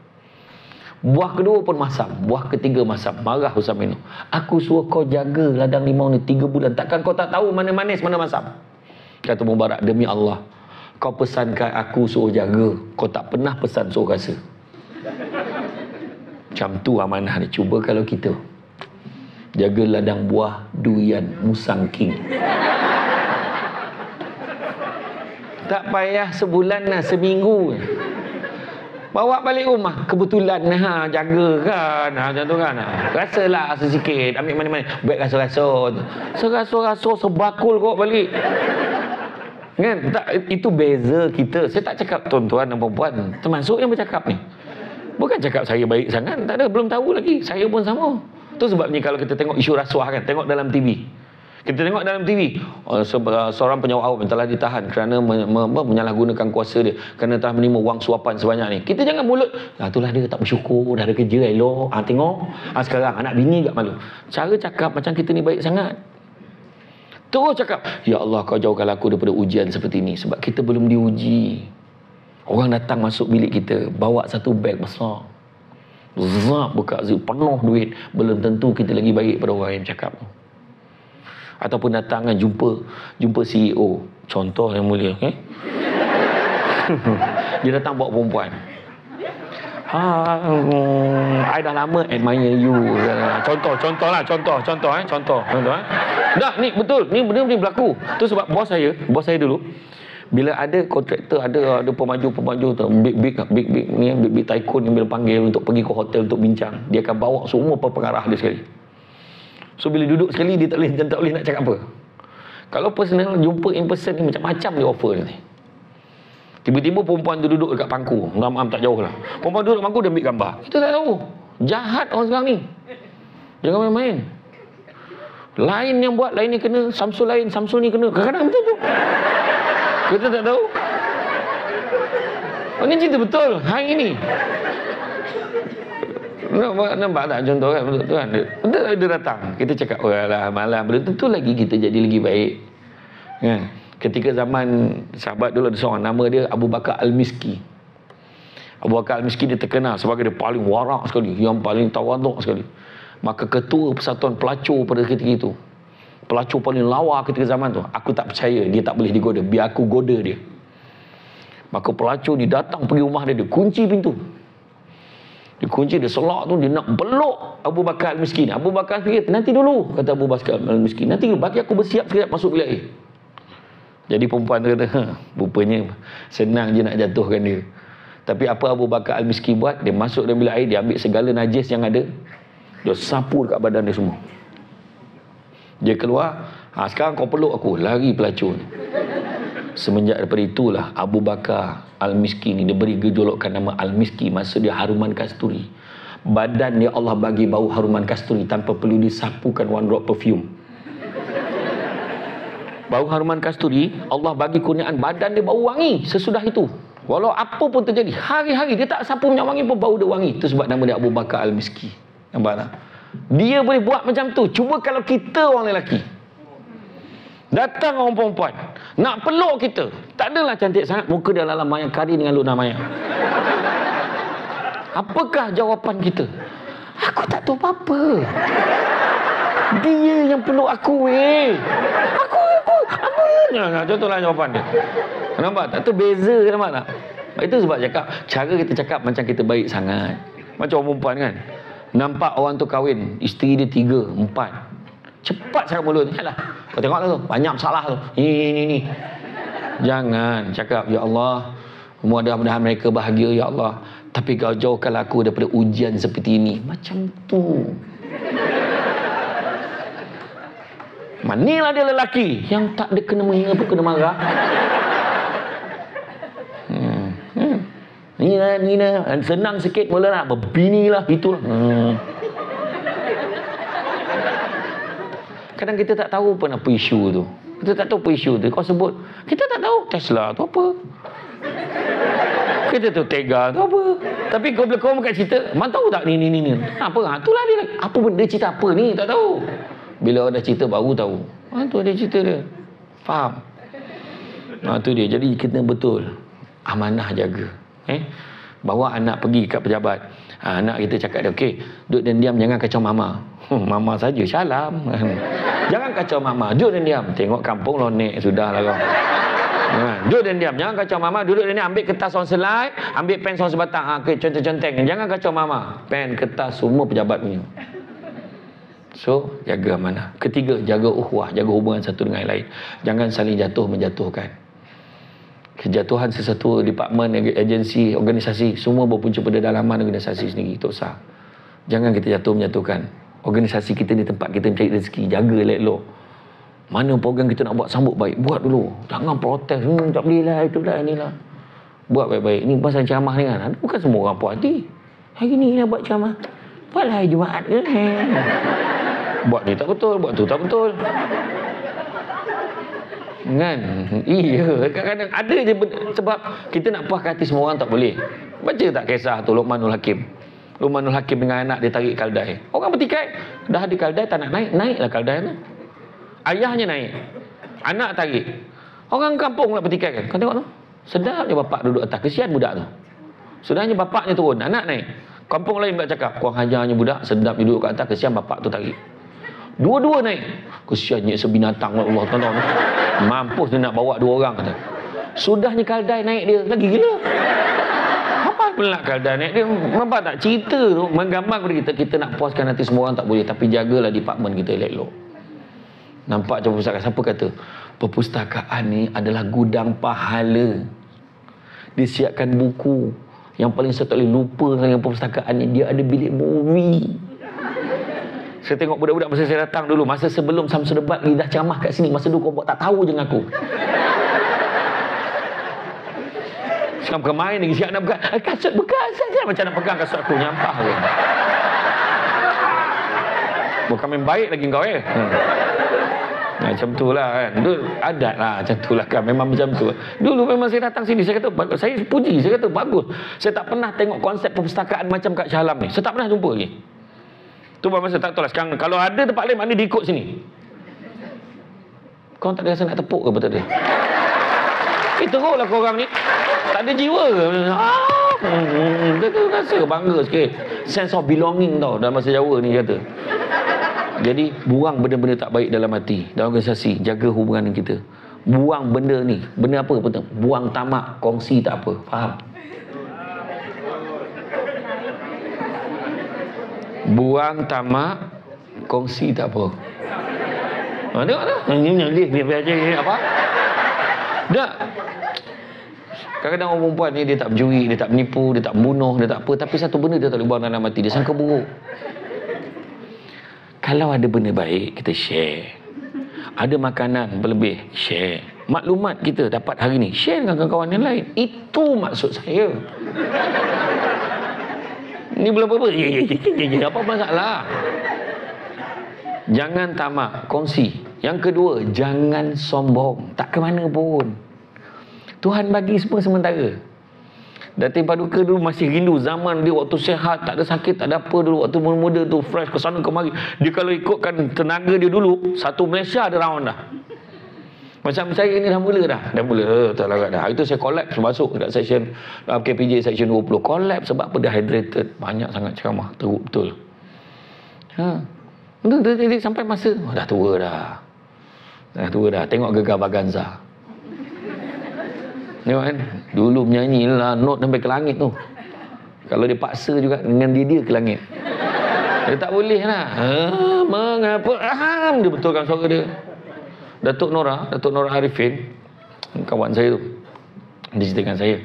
Buah kedua pun masam. Buah ketiga masam. Marah Husam bin Nuh. Aku suruh kau jaga ladang limau ni 3 bulan. Takkan kau tak tahu mana manis, mana masam? Kata Mubarak, demi Allah, kau pesankan aku suruh jaga. Kau tak pernah pesan suruh rasa. Macam tu amanah ni. Cuba kalau kita jaga ladang buah durian Musang King. Tak payah sebulan lah, seminggu. Bawa balik rumah. Kebetulan jaga kan. Macam tu kan. Rasalah sikit. Ambil mana-mana. Baik rasa-rasa. Serasa-rasa sebakul kau balik. Kan? Tak, itu beza kita. Saya tak cakap tuan-tuan dan perempuan. Termasuk yang bercakap ni. Bukan cakap saya baik sangat. Tak ada. Belum tahu lagi. Saya pun sama. Itu sebabnya kalau kita tengok isu rasuah kan. Tengok dalam TV. Kita tengok dalam TV. Seorang penyewa awam telah ditahan kerana menyalahgunakan kuasa dia. Kerana telah menerima wang suapan sebanyak ni. Kita jangan mulut. Itulah dia tak bersyukur. Dah ada kerja elok. Tengok. Sekarang anak bini tak malu. Cara cakap macam kita ni baik sangat. Terus cakap, ya Allah kau jauhkan aku daripada ujian seperti ini. Sebab kita belum diuji. Orang datang masuk bilik kita, bawa satu beg besar. Zap buka Zoom, penuh duit. Belum tentu kita lagi baik pada orang yang cakap. Ataupun datang kan jumpa CEO. Contoh yang mulia. Dia datang bawa perempuan. I dah lama admire you. Contoh. Dah, ni betul. Ni benda berlaku. Tu sebab bos saya dulu, bila ada kontraktor, ada pemaju tu, big tycoon yang bila panggil untuk pergi ke hotel untuk bincang, dia akan bawa semua pengarah dia sekali. So bila duduk sekali dia tak boleh nak cakap apa. Kalau personal jumpa in person ni macam-macam dia offer ni. Tiba-tiba perempuan tu duduk dekat pangku, ramam tak jauh lah. Perempuan duduk dekat pangku dia ambil gambar. Kita tak tahu. Jahat orang sekarang ni. Jangan main-main. Lain yang buat, lain ni kena, Samsul lain, Samsul ni kena. Kadang-kadang betul tu. Kita tak tahu. Ini cerita betul hari ini. Nampak tak contoh kan? Betul kan? Betul dia datang. Kita cakap, oh alah malam. Belum tentu lagi kita jadi lagi baik. Kan? Ketika zaman sahabat dulu ada seorang, nama dia Abu Bakar Al-Miski. Abu Bakar Al-Miski dia terkenal sebagai dia paling warak sekali, yang paling tawaduk sekali. Maka ketua persatuan pelacur pada ketika itu, pelacur paling lawa ketika zaman tu, aku tak percaya dia tak boleh digoda, biar aku goda dia. Maka pelacur dia datang pergi rumah dia kunci pintu. Dia kunci, dia selak tu, dia nak belok Abu Bakar Al-Miski ni. Abu Bakar fikir, nanti dulu, kata Abu Bakar Al-Miski, nanti dulu, bagi aku bersiap sekejap masuk bilik air. Jadi perempuan tu kata, rupanya senang je nak jatuhkan dia. Tapi apa Abu Bakar Al-Miski buat? Dia masuk dalam bilik air, dia ambil segala najis yang ada, dia sapu dekat badan dia semua. Dia keluar, sekarang kau peluk aku, lari pelacur. Semenjak daripada itulah Abu Bakar Al-Miski ni dia beri gejolokan nama Al-Miski, maksud dia haruman kasturi. Badan dia Allah bagi bau haruman kasturi tanpa perlu disapukan one drop perfume. Bau haruman kasturi, Allah bagi kurniaan badan dia bau wangi sesudah itu. Walau apa pun terjadi, hari-hari dia tak sapu minyak wangi pun bau dia wangi. Itu sebab nama dia Abu Bakar Al-Miski. Nampak tak? Dia boleh buat macam tu. Cuba kalau kita orang lelaki, datang orang perempuan nak peluk kita, tak adalah cantik sangat, muka dia dalam Maya Kari dengan Luna Maya. Apakah jawapan kita? Aku tak tahu apa-apa. Dia yang peluk aku Aku apa? Contohlah jawapan dia. Nampak tak? Tu beza, nampak tak? Itu sebab cakap, cara kita cakap macam kita baik sangat. Macam orang perempuan kan, nampak orang tu kahwin, isteri dia 3, 4, cepat cakap mulut. Yalah, kau tengok tu, banyak masalah tu. Ini. Jangan cakap, ya Allah, mudah-mudahan mereka bahagia, ya Allah, tapi kau jauhkan aku daripada ujian seperti ini. Macam tu. Manilah dia lelaki yang tak ada kena menghina pun kena marah. Nina, senang sikit mula nak berbinilah, itulah. Kadang kita tak tahu pun apa isu tu. Kita tak tahu apa isu tu. Kau sebut, kita tak tahu Tesla tu apa. Kita tu Tega tu apa. Tapi kau bukan cerita, mana tahu tak ni. Apa? Itulah dia. Apa benda cerita apa ni? Tak tahu. Bila orang dah cerita baru tahu. Tu dia cerita dia. Faham? Tu dia. Jadi kita betul amanah jaga. Bawa anak pergi kat pejabat. Anak kita cakap dia, okey, duduk dan diam, jangan kacau mama. Mama saja salam. Jangan kacau mama, duduk dan diam. Tengok kampung lonek sudahlah kau. Duduk dan diam, jangan kacau mama, duduk dan diam. Ambil kertas on slide, ambil pen on sebatang. Okey, conteng-conteng. Jangan kacau mama. Pen, kertas semua pejabat punya. So, jaga amanah. Ketiga, jaga ukhuwah, jaga hubungan satu dengan yang lain. Jangan saling jatuh menjatuhkan. Kejatuhan sesuatu departmen, agensi, organisasi, semua berpunca pada dalaman organisasi sendiri. Tak usah. Jangan kita jatuh menjatuhkan. Organisasi kita ni tempat kita mencari rezeki. Jaga elok-elok. Mana program kita nak buat sambut baik, buat dulu. Jangan protes. Tak boleh lah, itu dah, inilah. Buat baik-baik. Ini pasal ceramah ni kan. Bukan semua orang puas hati. Hari ni nak buat ceramah. Buatlah hari Jumaat ke. Buat ni tak betul, buat tu tak betul. Kan? Iya, kadang-kadang ada je sebab kita nak puas hati semua orang tak boleh. Baca tak kisah tu Luqmanul Hakim? Luqmanul Hakim dengan anak dia tarik kaldai. Orang bertikai, dah ada kaldai tak nak naik, naiklah kaldai tu. Ayahnya naik, anak tarik. Orang kampung nak bertikai kan. Kau tengok tu. Sedap je bapak duduk atas, kesian budak tu. Sudahnya bapaknya turun, anak naik. Kampung lain pula cakap, kurang ajarnya budak, sedap dia duduk kat atas, kesian bapak tu tarik. Dua-dua naik. Kesiannya sebinatang Allah tahu. Mampus dia nak bawa dua orang kata. Sudahnya kaldai naik dia, lagi gila. Apa pula kaldai naik dia? Nampak tak cerita tu menggambar kepada kita nak puaskan hati semua orang tak boleh, tapi jagalah departmen kita elok-elok. Nampak macam perpustakaan, siapa kata? Perpustakaan ni adalah gudang pahala. Disiapkan buku. Yang paling saya tak boleh lupa dengan perpustakaan ni, dia ada bilik movie. Saya tengok budak-budak masa saya datang dulu, masa sebelum Samsul Debat ni dah ceramah kat sini, masa dulu kau buat tak tahu je dengan aku. Sekarang kemarin lagi siap nak pegang kasut bekas saja, macam nak pegang kasut aku, nyampah ke. Bukan main baik lagi kau macam tu lah kan. Itu adat lah macam tu lah kan. Memang macam tu. Dulu memang saya datang sini, saya kata, saya puji, saya kata bagus. Saya tak pernah tengok konsep perpustakaan macam kat Shah Alam ni. Saya tak pernah jumpa lagi. Tu masa tak tahu lah. Sekarang kalau ada tempat lain, mana dia ikut sini. Kau tak ada rasa nak tepuk ke betul dia? Teruklah korang ni. Tak ada jiwa ke? Dia tu rasa bangga sikit. Sense of belonging tau dalam bahasa Jawa ni kata. Jadi buang benda-benda tak baik dalam hati, dalam organisasi, jaga hubungan dengan kita. Buang benda ni, benda apa pun, buang tamak, kongsi tak apa, faham? Buang tamak, kongsi tak apa. Tengok lah, dia apa? Tak. Kadang-kadang orang perempuan ni dia tak berjuri, dia tak menipu, dia tak membunuh, dia tak apa, tapi satu benda dia tak boleh buang dalam hati, dia sangka buruk. Kalau ada benda baik, kita share. Ada makanan berlebih, share. Maklumat kita dapat hari ni, share dengan kawan-kawan yang lain. Itu maksud saya. Ni belum apa-apa. Apa masalah? Jangan tamak, kongsi. Yang kedua, jangan sombong. Tak ke mana pun. Tuhan bagi semua sementara. Datin Paduka dulu masih rindu zaman dia waktu sihat, tak ada sakit, tak ada apa dulu. Waktu muda-muda tu fresh ke sana kemari. Dia kalau ikutkan tenaga dia dulu, satu Malaysia ada round dah. Macam saya ni dah mula dah. Dah mula, tak larat dah. Hari tu saya collapse masuk dekat section KPJ section 20. Collapse sebab apa? Dehydrated. Banyak sangat ceramah. Teruk betul. Jadi sampai masa, dah tua dah. Dah tua dah. Tengok Gegar Baganza. Tengok kan, dulu menyanyi lah not sampai ke langit tu. Kalau dia paksa juga dengan dia ke langit, dia tak boleh lah. Mengapa dia betulkan suara dia. Datuk Nora Arifin, kawan saya tu, dia ceritakan saya,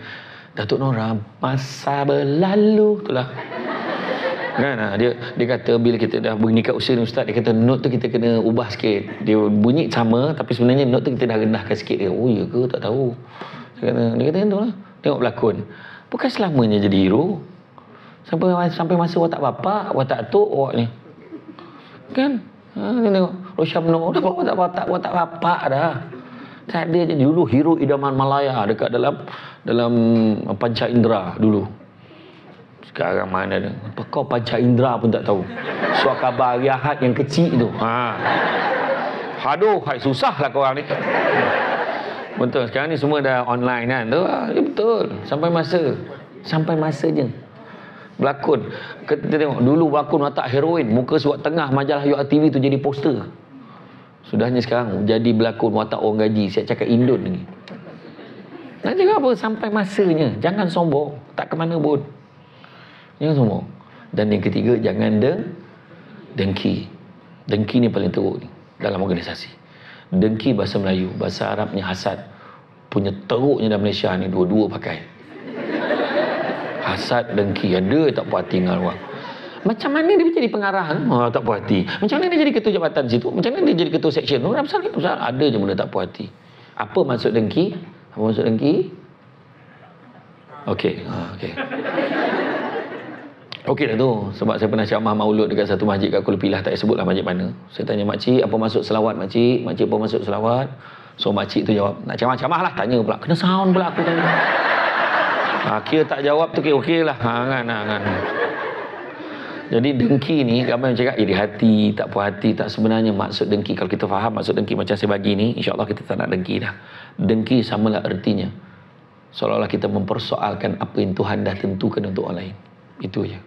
Datuk Nora masa berlalu tu lah kan. Dia kata bila kita dah bunyi kat usia ni ustaz, dia kata note tu kita kena ubah sikit. Dia bunyi sama tapi sebenarnya note tu kita dah rendahkan sikit dia. Oh ya ke, tak tahu. Dia kata tu lah. Tengok pelakon, bukan selamanya jadi hero. Sampai masa watak bapak, watak atuk awak ni kan. Ni tengok Roshamno dah watak bapak dah. Tak ada jadi dulu hero idaman Malaya dekat dalam Panca Indera dulu. Sekarang mana ada? Apa kau Panca Indera pun tak tahu. Suara khabar hari Ahad yang kecil tu. Aduh, susah lah korang ni. Betul, sekarang ni semua dah online kan. Tu, ya betul. Sampai masa je. Berlakon. Kita tengok dulu berlakon watak heroin, muka surat tengah majalah URTV tu jadi poster. Sudahnya sekarang jadi berlakon watak orang gaji. Siap cakap Indon ni. Nak cakap apa? Sampai masanya. Jangan sombong. Tak ke mana pun. Jangan sombong. Dan yang ketiga, jangan dengki. Dengki ni paling teruk ni dalam organisasi. Dengki bahasa Melayu, bahasa Arabnya hasad. Punya teruknya dalam Malaysia ni dua-dua pakai. Hasad, dengki. Ada tak puas hati dengan orang. Macam mana dia jadi pengarah? Tak puas hati. Macam mana dia jadi ketua jabatan situ? Macam mana dia jadi ketua seksyen? Ada je benda tak puas hati. Apa maksud dengki? Apa maksud dengki? Okey. Okey dah tu. Sebab saya pernah ceramah maulud dekat satu masjid kat Kuala Pilah, tak sebutlah masjid mana. Saya tanya makcik, apa maksud selawat makcik? Makcik apa maksud selawat? So makcik tu jawab, nak ceramah-ceramah lah, tanya pula. Kena sound pula aku tanya. Kira tak jawab tu okey lah. Kan. Jadi dengki ni, ramai yang cakap iri hati, tak puas hati. Tak, sebenarnya maksud dengki, kalau kita faham maksud dengki macam saya bagi ni, insyaAllah kita tak nak dengki dah. Dengki samalah artinya seolah-olah kita mempersoalkan apa yang Tuhan dah tentukan untuk orang lain. Itu je.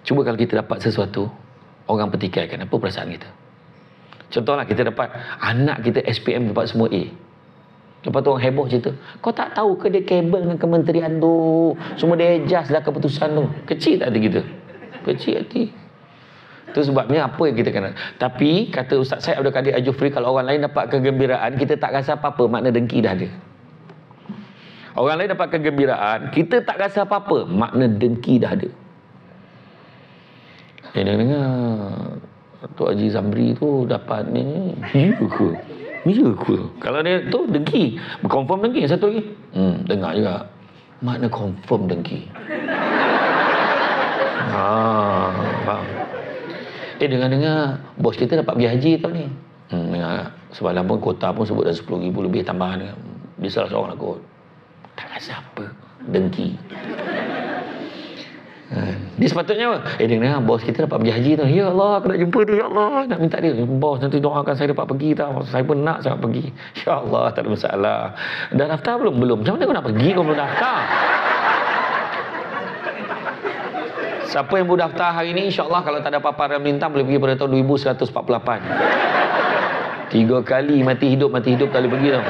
Cuba kalau kita dapat sesuatu, orang pertikaikan, apa perasaan kita? Contohlah kita dapat anak kita SPM dapat semua A. Lepas tu orang heboh cerita, kau tak tahu ke dia kabel dengan kementerian tu, semua dia adjust dah keputusan tu. Kecil tak hati kita? Kecil hati. Itu sebabnya apa yang kita kena. Tapi kata Ustaz Syed Abdul Kadir Al-Jufri, kalau orang lain dapat kegembiraan, kita tak rasa apa-apa, makna dengki dah ada. Orang lain dapat kegembiraan, kita tak rasa apa-apa, makna dengki dah ada. Dengar Tok Haji Zamri tu dapat ni, ya ke? Ya ke? Kalau dia tu dengki, confirm dengki. Satu lagi, dengar juga, makna confirm dengki. Faham? Dengar bos kita dapat pergi haji tahun ni. Dengar semalam pun kota pun sebut dah 10,000 lebih tambahan. Dia salah seorang aku. Tak rasa apa, dengki. Dia sepatutnya apa? Dengar bos kita dapat pergi haji tu. Ya Allah, aku nak jumpa dia. Ya Allah, nak minta dia. Bos nanti doakan saya dapat pergi tau. Saya pun nak sangat pergi. Ya Allah, tak ada masalah. Dah daftar belum? Belum. Macam mana kau nak pergi kau belum daftar? Siapa yang baru daftar hari ni, insya-Allah kalau tak ada apa-apa dalam lintang boleh pergi pada tahun 2148. 3 kali mati hidup tak boleh pergi tau.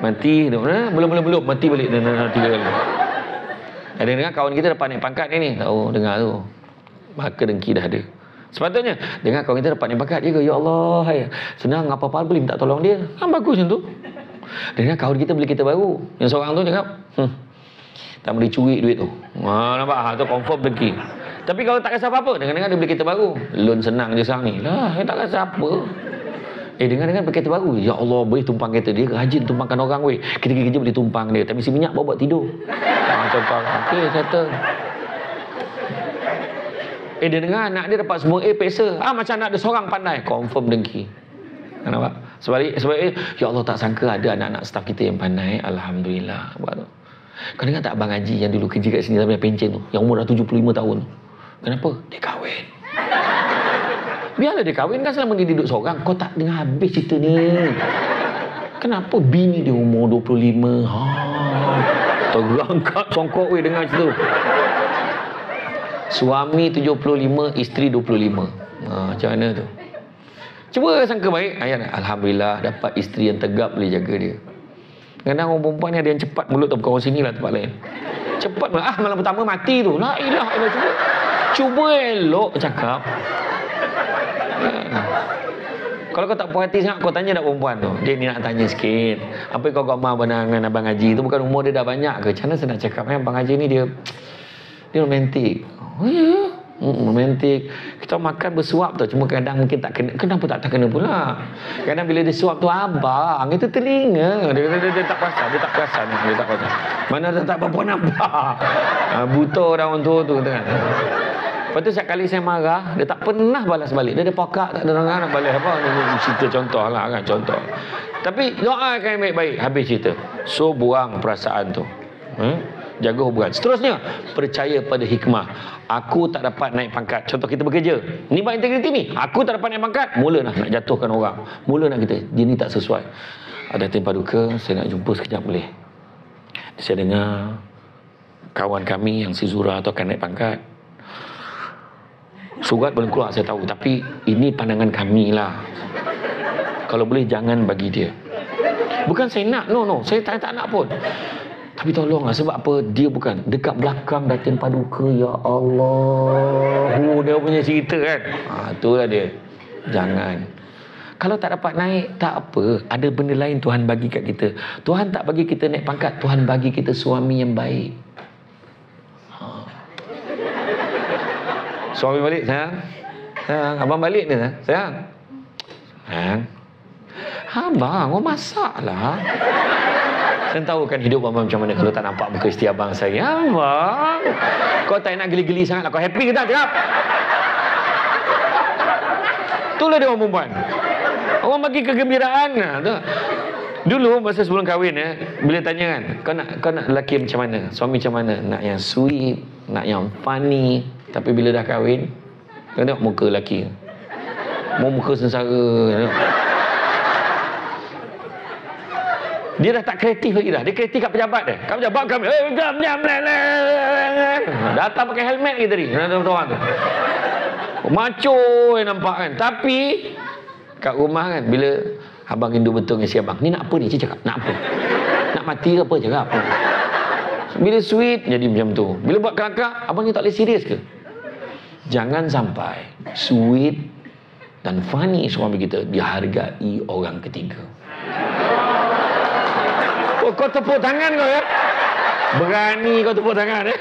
Mati hidup. Belum mati balik 3 kali. Ada dengar kawan kita dapat naik pangkat ni. Tahu dengar tu. Maka dengki dah ada. Sepatutnya dengar kawan kita dapat naik pangkat, dia kata, ya Allah, hai, senang apa-apa boleh minta tolong dia. Bagus macam tu. Dengar kawan kita beli kereta baru. Yang seorang tu cakap, tak boleh curi duit tu. Nampak? Tu confirm dengki. Tapi kalau tak rasa apa-apa, dengar-dengar dia beli kereta baru. Loan senang je sekarang ni. Lah, dia tak rasa apa. Dengar-dengar beli kereta baru. Ya Allah, boleh tumpang kereta dia. Rajin tumpangkan orang weh. Kita kerja boleh tumpang dia. Tapi si minyak bawa buat tidur. Contoh. Okey, settle. Dia dengar anak dia dapat semua A peksa. Macam anak dia seorang pandai. Confirm dengki. Nampak? Sebab ya Allah, tak sangka ada anak-anak staf kita yang pandai. Alhamdulillah. Buat tu. Kau dengar tak Abang Haji yang dulu kerja kat sini sampai pencen tu, yang umur dah 75 tahun tu? Kenapa? Dia kahwin. Biarlah dia kahwin kan, selama dia duduk seorang. Kau tak dengar habis cerita ni. Kenapa bini dia umur 25? Terangkat songkok weh dengar cerita. Suami 75, isteri 25. Macam mana tu? Cuba sangka baik. Alhamdulillah dapat isteri yang tegap boleh jaga dia. Kadang orang perempuan ni ada yang cepat mulut tu, bukan orang sini lah, tempat lain. Cepat malam pertama mati tu. La ilah ilah. Cuba elok cakap. Kalau kau tak puas hati sangat, kau tanya tak perempuan tu. Dia ni nak tanya sikit. Apa kau gambar dengan Abang Haji tu, bukan umur dia dah banyak ke? Macam mana saya nak cakap? Abang Haji ni dia romantik. Oh ya? Romantik. Kita makan bersuap tu, cuma kadang mungkin tak kena. Kenapa tak kena pula? Kadang bila dia suap tu, abang itu telinga. Dia tak perasan. Dia tak perasan. Mana dia tak apa-apa nampak. Buta orang tua tu kan. Lepas tu setiap kali saya marah, dia tak pernah balas balik. Dia pokak, tak ada orang nak balas apa. Cerita contoh lah kan, contoh. Tapi doakan yang baik-baik, habis cerita. So buang perasaan tu. Jaga hubungan. Seterusnya, percaya pada hikmah. Aku tak dapat naik pangkat. Contoh kita bekerja. Ni bab integriti ni. Aku tak dapat naik pangkat. Mula nak jatuhkan orang. Mula nak kita. Dia ni tak sesuai. Ada tempat duka. Saya nak jumpa sekejap boleh. Saya dengar kawan kami yang si Zura tu akan naik pangkat. Surat belum keluar saya tahu. Tapi ini pandangan kami lah. Kalau boleh jangan bagi dia. Bukan saya nak. No. Saya tak nak pun. Tapi tolonglah, sebab apa? Dia bukan dekat belakang Datin Paduka. Ya Allah, dia punya cerita kan. Itulah dia. Jangan. Kalau tak dapat naik, tak apa. Ada benda lain Tuhan bagi kat kita. Tuhan tak bagi kita naik pangkat, Tuhan bagi kita suami yang baik. Suami balik, sayang. Abang balik ni, sayang. Abang, masak lah. Saya tahu kan hidup abang macam mana kalau tak nampak muka isteri abang saya. Abang, kau tak nak geli-geli sangat lah. Kau happy ke tak? Cakap. Itulah dia orang perempuan. Orang bagi kegembiraan. Dulu masa sebelum kahwin bila tanya kan, kau nak lelaki macam mana? Suami macam mana? Nak yang sweet, nak yang funny. Tapi bila dah kahwin, kau tengok muka lelaki. Mau muka sengsara. Dia dah tak kreatif lagi dah. Dia kreatif kat pejabat dia. Kat pejabat kami, datang pakai helmet lagi tadi. Orang tu. Macho yang nampak kan. Tapi kat rumah kan, bila abang rindu betul dengan si abang, ni nak apa ni? Cik cakap, nak apa? Nak mati ke apa? Cakap. Bila sweet, jadi macam tu. Bila buat kelakar, abang ni tak boleh serius ke? Jangan sampai sweet dan funny suami kita dihargai orang ketiga. Oh, kau tepuk tangan kau ya? Berani kau tepuk tangan ya?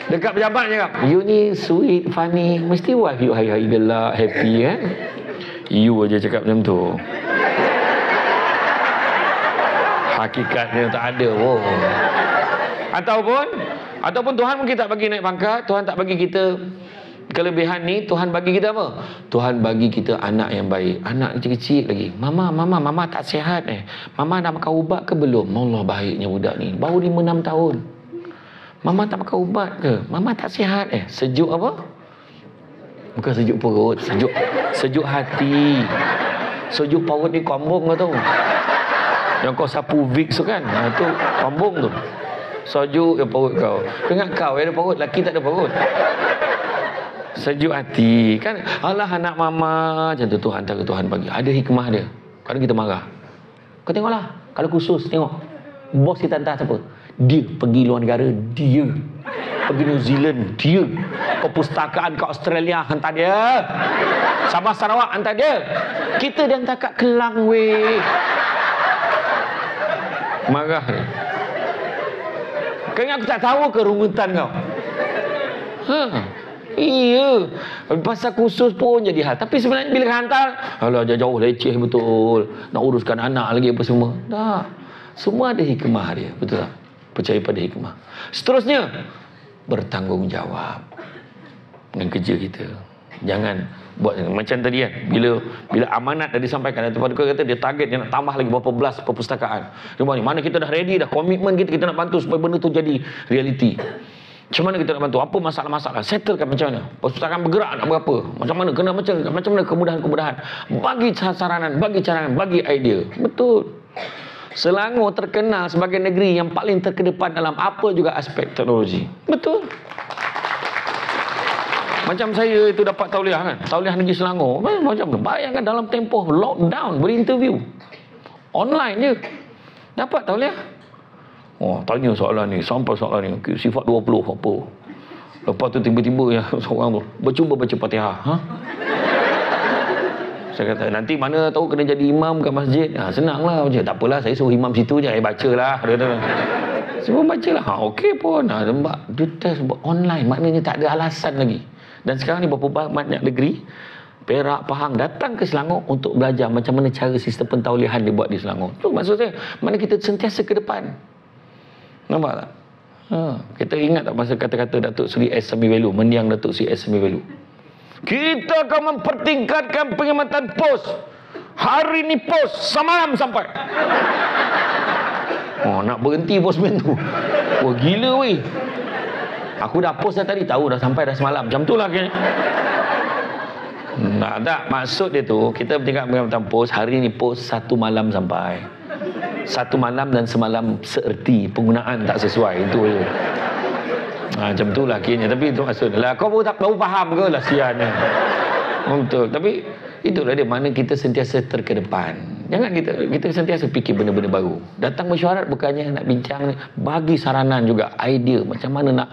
Dekat pejabat cakap, you ni sweet, funny, mesti wife you hari-hari gelak, happy kan? You aja cakap macam tu. Hakikatnya tak ada pun. Ataupun Tuhan mungkin tak bagi naik pangkat, Tuhan tak bagi kita kelebihan ni. Tuhan bagi kita apa? Tuhan bagi kita anak yang baik. Anak kecil-kecil lagi. Mama tak sihat Mama dah makan ubat ke belum? Allah, baiknya budak ni. Baru 5-6 tahun. Mama tak makan ubat ke? Mama tak sihat Sejuk apa? Bukan sejuk perut, sejuk hati. Sejuk perut ni kombong kau tahu. Yang kau sapu Vicks tu kan, tu kombong tu. Sejuk yang perut kau. Ingat kau yang ada perut, lelaki tak ada perut. Sejuk hati kan. Alah anak mama macam tu, Tuhan tak, Tuhan bagi. Ada hikmah dia. Kadang kita marah. Kau tengoklah, kalau khusus tengok. Bos kita hantar siapa? Dia pergi luar negara, dia pergi New Zealand, dia perpustakaan ke Australia, hantar dia. Sabah Sarawak, hantar dia. Kita dia hantar kat Kelang weh. Marah ni. Kau ingat aku tak tahu ke rungutan kau? Iya. Pasal khusus pun jadi hal. Tapi sebenarnya bila hantar, alah jauh leceh betul. Nak uruskan anak lagi apa semua. Tak. Semua ada hikmah dia. Betul tak? Percaya pada hikmah. Seterusnya, bertanggungjawab dengan kerja kita. Jangan buat macam tadi kan. Bila amanat dah disampaikan, tempat kau kata dia target, dia nak tambah lagi berapa belas perpustakaan. Dia mana kita dah ready dah, komitmen kita nak bantu supaya benda tu jadi reality. Macam mana kita nak bantu? Apa masalah-masalah? Settlekan macam mana? Perpustakaan bergerak nak berapa? Macam mana? Kena macam mana kemudahan-kemudahan? Bagi saranan, bagi cadangan, bagi idea. Betul. Selangor terkenal sebagai negeri yang paling terkedepan dalam apa juga aspek teknologi. Betul. Macam saya itu dapat tauliah kan. Tauliah Negeri Selangor. Macam bayangkan dalam tempoh lockdown, berinterview. Online je. Dapat tauliah. Oh, tanya soalan ni. Sampai soalan ni. Sifat 20 apa. Lepas tu tiba-tiba seorang tu bercuba baca Fatihah. Saya kata, nanti mana tahu kena jadi imam kat masjid. Senanglah. Tak apalah, saya suruh imam situ je. Saya bacalah. Dia kata, semua bacalah. Okey pun. Dia test online. Maknanya tak ada alasan lagi. Dan sekarang ni berapa banyak negeri, Perak, Pahang datang ke Selangor untuk belajar macam mana cara sistem pentaulihan dibuat di Selangor. Itu maksud saya, mana kita sentiasa ke depan. Nampak tak? Kita ingat tak masa kata-kata Datuk Seri S. Samivelu, mendiang Datuk Seri S. Samivelu. Kita akan mempertingkatkan perkhidmatan pos. Hari ni pos semalam sampai. Nak berhenti postman tu. Wah, gila weh. Aku dah post dah tadi, tahu dah sampai dah semalam. Macam tu lah kayaknya. Tak, maksud dia tu, kita bertingkat perkhidmatan pos. Hari ni pos 1 malam sampai. 1 malam dan semalam seerti. Penggunaan tak sesuai. Itu je. Macam tu lah kayaknya. Tapi itu maksud lah. Kau baru faham ke lah sian. Betul. Tapi itulah dia, mana kita sentiasa terkedepan. Jangan kita sentiasa fikir benda-benda baru. Datang mesyuarat bukannya nak bincang, bagi saranan juga, idea macam mana nak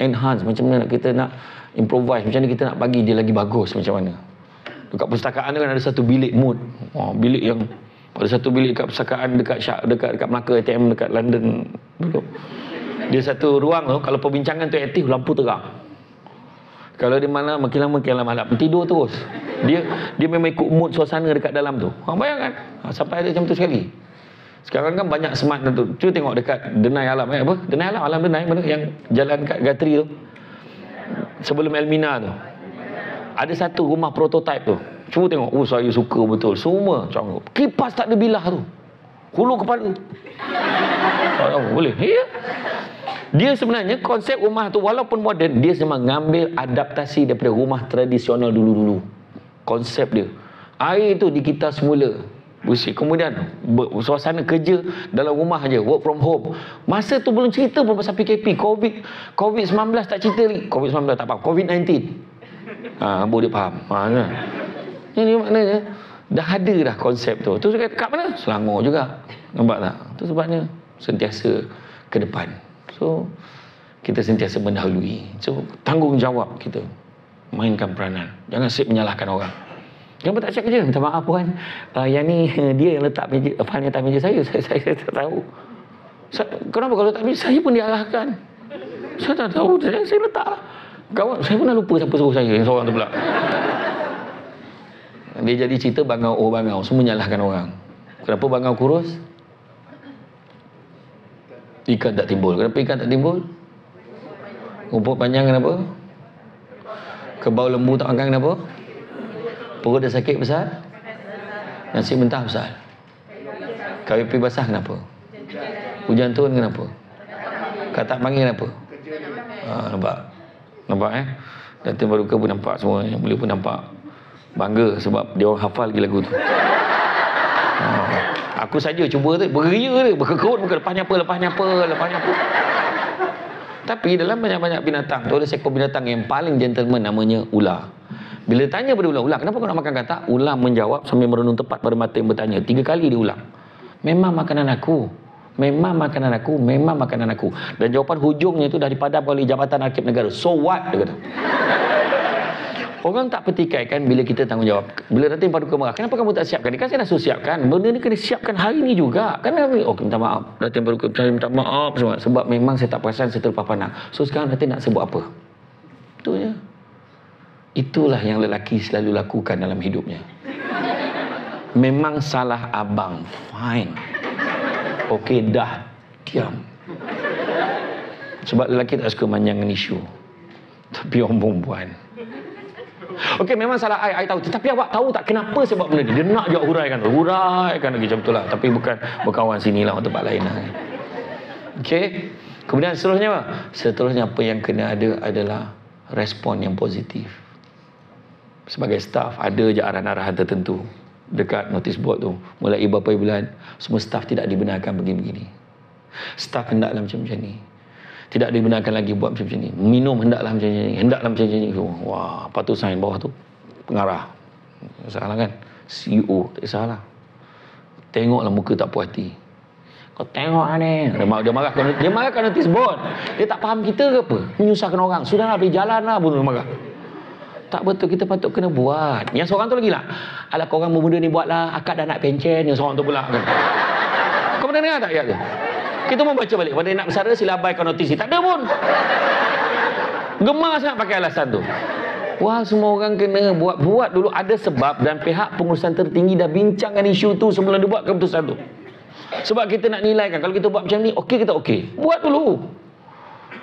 enhance, macam mana kita nak improvise, macam mana kita nak bagi dia lagi bagus macam mana. Dekat perpustakaan tu kan ada satu bilik mood. Bilik yang ada satu bilik dekat perpustakaan dekat Melaka ATM dekat London dulu. Dia satu ruang tu, kalau perbincangan tu aktif, lampu terang. Kalau di mana makin lama malam tidur terus. Dia memang ikut mood suasana dekat dalam tu. Bayangkan. Sampai ada macam tu sekali. Sekarang kan banyak smart tu. Cuba tengok dekat Denai Alam apa? Denai Alam, Alam Denai mana yang jalan kat Gatri tu. Sebelum Elmina tu. Ada satu rumah prototype tu. Cuba tengok. Saya suka betul. Semua macam kipas tak ada bilah tu. Hulu kepala. Boleh. Ya. Dia sebenarnya konsep rumah tu walaupun moden, dia memang mengambil adaptasi daripada rumah tradisional dulu-dulu. Konsep dia. Air tu dikitas semula. Busik. Kemudian suasana kerja dalam rumah aja, work from home. Masa tu belum cerita pun pasal PKP, COVID-19 tak cerita lagi. COVID-19 tak faham, COVID-19. Boleh faham. Kan? Ini maknanya dah ada dah konsep tu. Tu kat mana? Selangor juga. Nampak tak? Tu sebabnya sentiasa ke depan. So kita sentiasa mendahului. So tanggungjawab kita mainkan peranan. Jangan sip menyalahkan orang. Kenapa tak siap kerja? Minta maaf puan. Yang ni dia yang letak meja, file atas meja saya. Saya tak tahu. Kenapa kalau letak meja saya pun diarahkan? Saya tak tahu. Saya letak lah. Kawan, saya pun dah lupa siapa suruh saya. Yang seorang tu pula. Dia jadi cerita bangau, bangau. Semua nyalahkan orang. Kenapa bangau kurus? Ikan tak timbul. Kenapa ikan tak timbul? Rumput panjang kenapa? Kebau lembu tak makan kenapa? Perut dah sakit besar? Nasi mentah besar? KWP basah kenapa? Hujan turun kenapa? Katak panggil kenapa? Nampak? Nampak Datin Baruka pun nampak semua. Yang boleh pun nampak. Bangga sebab dia orang hafal lagi lagu tu. Aku saja cuba tu beria dia, berkekut muka lepasnya apa. Tapi dalam banyak-banyak binatang tu ada seekor binatang yang paling gentleman, namanya ular. Bila tanya pada ular, kenapa kau nak makan katak? Ular menjawab sambil merenung tepat pada mata yang bertanya. 3 kali dia ulang. Memang makanan aku. Dan jawapan hujungnya itu dah dipadamkan oleh Jabatan Arkib Negara. So what? Dia kata. Orang tak petikaikan bila kita tanggungjawab. Bila Datin Paduka marah, kenapa kamu tak siapkan? Kan saya dah suruh siapkan. Benda ni kena siapkan hari ni juga. Okey, minta maaf. Datin Paduka, saya minta maaf semua. Sebab memang saya tak perasan, saya terlepas pandang. So sekarang Datin nak sebut apa? Itu je. Itulah yang lelaki selalu lakukan dalam hidupnya. Memang salah abang. Fine. Okey, dah. Diam. Sebab lelaki tak suka manjangkan isu. Tapi orang perempuan. Okey, memang salah I tahu. Tetapi awak tahu tak kenapa saya buat benda ni? Dia nak je huraikan lagi macam tu lah. Tapi bukan berkawan sini lah, tempat lain lah. Okey. Kemudian seterusnya apa? Seterusnya apa yang kena ada adalah respon yang positif. Sebagai staf, ada je arahan-arahan tertentu dekat notice board tu. Mulai beberapa bulan, semua staf tidak dibenarkan begini-begini. Staf hendaklah macam ni. Tidak dibenarkan lagi buat macam ni. Minum hendaklah macam ni. Wah, lepas tu sign bawah tu. Pengarah. Salah kan? CEO, tak salah. Tengoklah muka tak puas hati. Kau tengok ni. Dia marahkan notice board. Dia tak faham kita ke apa? Menyusahkan orang. Sudahlah, beli jalan lah pun dia marah. Tak betul, kita patut kena buat. Yang seorang tu lagi lah. Alah, korang bermuda ni buatlah. Akak dah nak pencen. Yang seorang tu pula kan. Kau pernah dengar tak ayat tu? Kita pun baca balik. Pada nak bersara, sila abaikan notisi. Tak ada pun. Gemar sangat pakai alasan tu. Wah, semua orang kena buat dulu. Ada sebab dan pihak pengurusan tertinggi dah bincangkan isu tu sebelum dia buat keputusan tu. Sebab kita nak nilaikan. Kalau kita buat macam ni, okey kita okey. Buat dulu.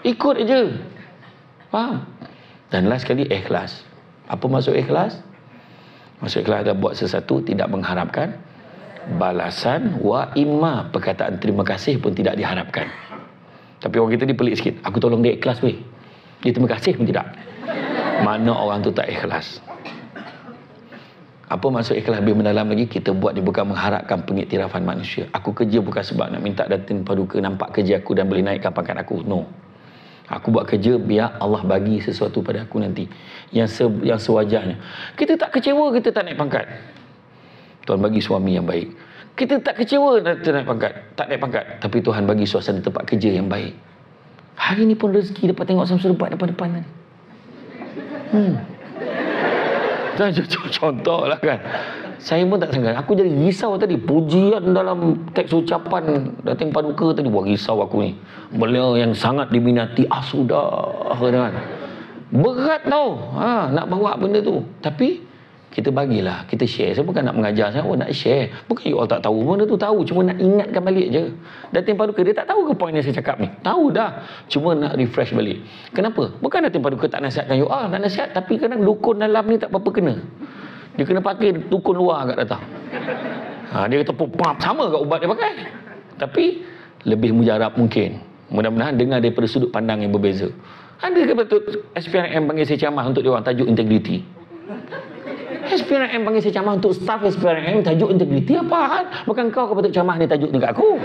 Ikut aja. Faham? Dan last sekali, ikhlas. Apa maksud ikhlas? Maksud ikhlas adalah buat sesuatu tidak mengharapkan balasan, wa imma perkataan terima kasih pun tidak diharapkan. Tapi orang kita ni pelik sikit. Aku tolong dia ikhlas weh. Dia terima kasih pun tidak. Mana orang tu tak ikhlas. Apa maksud ikhlas lebih mendalam lagi? Kita buat ni bukan mengharapkan pengiktirafan manusia. Aku kerja bukan sebab nak minta Datin Paduka nampak kerja aku dan boleh naikkan pangkat aku. No. Aku buat kerja biar Allah bagi sesuatu pada aku nanti yang sewajarnya. Kita tak kecewa kita tak naik pangkat. Tuhan bagi suami yang baik. Kita tak kecewa tak naik pangkat. Tapi Tuhan bagi suasana tempat kerja yang baik. Hari ni pun rezeki dapat tengok Samsul debat depan-depan ni. Contoh lah kan. Saya pun tak sangka. Aku jadi risau tadi. Pujian dalam teks ucapan Datin Paduka tadi. Wah, risau aku ni. Beliau yang sangat diminati. Sudah kan. Berat tau. Nak bawa benda tu. Tapi kita bagilah. Kita share. Saya bukan nak mengajar. Saya nak share. Bukan you all tak tahu. Benda tu tahu. Cuma nak ingatkan balik je. Datin Paduka dia tak tahu ke poin yang saya cakap ni? Tahu dah. Cuma nak refresh balik. Kenapa? Bukan Datin Paduka tak nasihatkan you all. Nak nasihat. Tapi kadang dukun dalam ni tak apa-apa kena. Dia kena pakai dukun luar agak datang. Dia kata pop sama kat ubat dia pakai. Tapi lebih mujarab mungkin. Mudah-mudahan dengar daripada sudut pandang yang berbeza. Ada ke betul SPRM panggil saya ceramah untuk dia orang tajuk integriti? SPRM panggil saya ceramah untuk staff SPRM, tajuk integriti apaan? Bukan kau patut ceramah ni tajuk ni kat aku.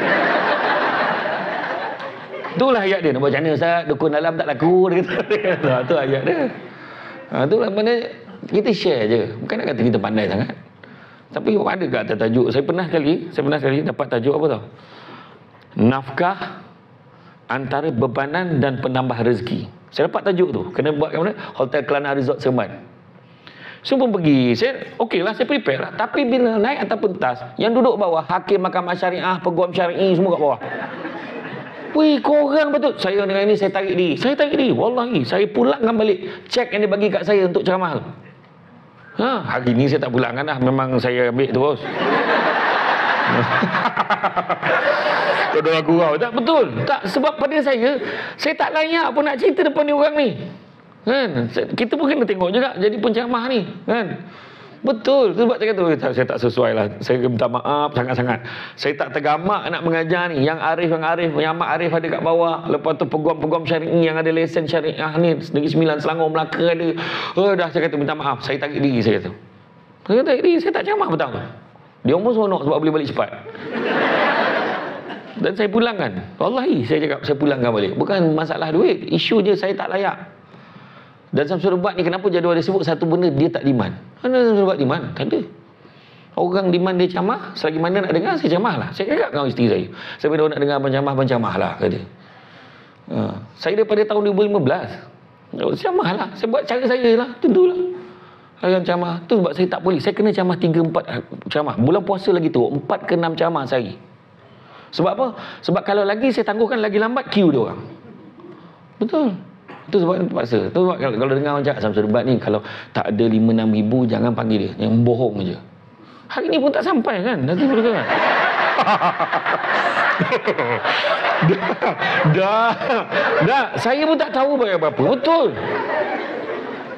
Itulah ayat dia. Nak buat macam mana Ustaz? Dukun dalam tak laku. Dia kata. Itu ayat dia. Itulah benda kita share je. Bukan nak kata kita pandai sangat. Tapi ada ke atas tajuk? Saya pernah sekali dapat tajuk apa tau? Nafkah antara bebanan dan penambah rezeki. Saya dapat tajuk tu. Kena buat kat mana? Hotel Kelana Resort Seremban. Saya pun pergi. Saya okeylah, saya prepare lah. Tapi bila naik atas pentas, yang duduk bawah, hakim mahkamah syariah, peguam syar'i semua kat bawah. Wih, korang betul. Saya dengan ini, saya tarik diri. Wallahi, saya pulangkan balik cek yang dia bagi kat saya untuk ceramah tu. Hari ni saya tak pulangkan dah. Memang saya ambil tu, bos. Tolong aku kau. Tak betul. Tak, sebab pada saya tak layak pun nak cerita depan ni orang ni. Kan? Kita pun kena tengok juga jadi penceramah ni. Kan? Betul. Sebab saya kata, saya tak sesuai lah. Saya minta maaf sangat-sangat. Saya tak tergamak nak mengajar ni. Yang Arif, yang Mak Arif ada kat bawah. Lepas tu peguam-peguam syari'i yang ada lesen syariah ni. Negeri Sembilan, Selangor, Melaka ada. Dah saya kata minta maaf. Saya tarik diri, saya kata. Saya tarik diri, saya tak ceramah petang. Dia pun seronok sebab boleh balik cepat. Dan saya pulangkan. Wallahi, saya cakap saya pulangkan balik. Bukan masalah duit. Isu je saya tak layak. Dan Samsul Ubat ni kenapa jadual dia sebut satu benda dia tak demand. Mana Samsul Ubat demand? Tak ada. Orang demand dia ceramah, selagi mana nak dengar saya ceramah lah. Saya cakap dengan isteri saya. Saya bila nak dengar ceramah lah kata. Saya daripada tahun 2015. Ceramah lah. Saya buat cara saya lah. Tentulah. Yang ceramah tu sebab saya tak boleh. Saya kena ceramah 3-4 ceramah. Bulan puasa lagi tu 4 ke 6 ceramah sehari. Sebab apa? Sebab kalau lagi saya tangguhkan lagi lambat queue dia orang. Betul. Itu sebab terpaksa. Itu sebab kalau dengar orang cakap Samsul Ubat ni kalau tak ada 5-6 ribu jangan panggil dia. Yang bohong je. Hari ni pun tak sampai kan? Nanti boleh kan? Dah. Saya pun tak tahu apa-apa. Betul.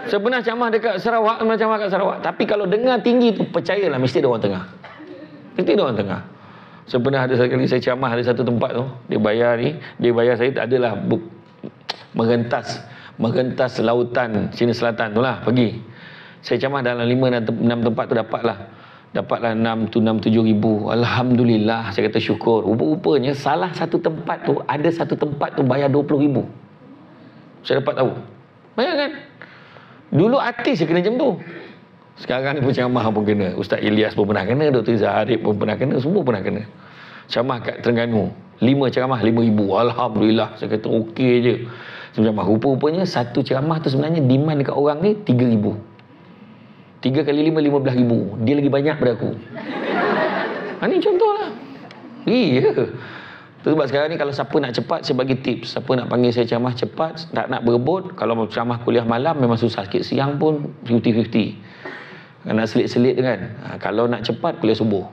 Saya pernah ceramah dekat Sarawak, tapi kalau dengar tinggi tu percayalah mesti ada orang tengah. Mesti ada orang tengah. Saya pernah ada sekali saya ceramah ada satu tempat tu, dia bayar saya tak adalah menghentas lautan Cina Selatan tu lah pergi. Saya ceramah dalam 5-6 tempat tu dapatlah 6-7 ribu. Alhamdulillah, saya kata syukur. Rupa-rupanya salah satu tempat tu ada satu tempat tu bayar 20 ribu. Saya dapat tahu. Bayangkan. Dulu artis je kena macam tu. Sekarang ni penceramah pun kena. Ustaz Ilyas pun pernah kena. Dr. Zaharib pun pernah kena. Semua pernah kena. Ceramah kat Terengganu. 5 ceramah 5 ribu. Alhamdulillah. Saya kata okey je. Ceramah. Rupa-rupanya satu ceramah tu sebenarnya demand dekat orang ni 3 ribu. 3 kali 5, 15 ribu. Dia lagi banyak daripada aku. Ini contoh lah. Iya. Sebab sekarang ni kalau siapa nak cepat, saya bagi tips. Siapa nak panggil saya ceramah cepat, tak nak berebut. Kalau ceramah kuliah malam memang susah sikit. Siang pun 50-50. Nak selit-selit kan. Kalau nak cepat, kuliah subuh.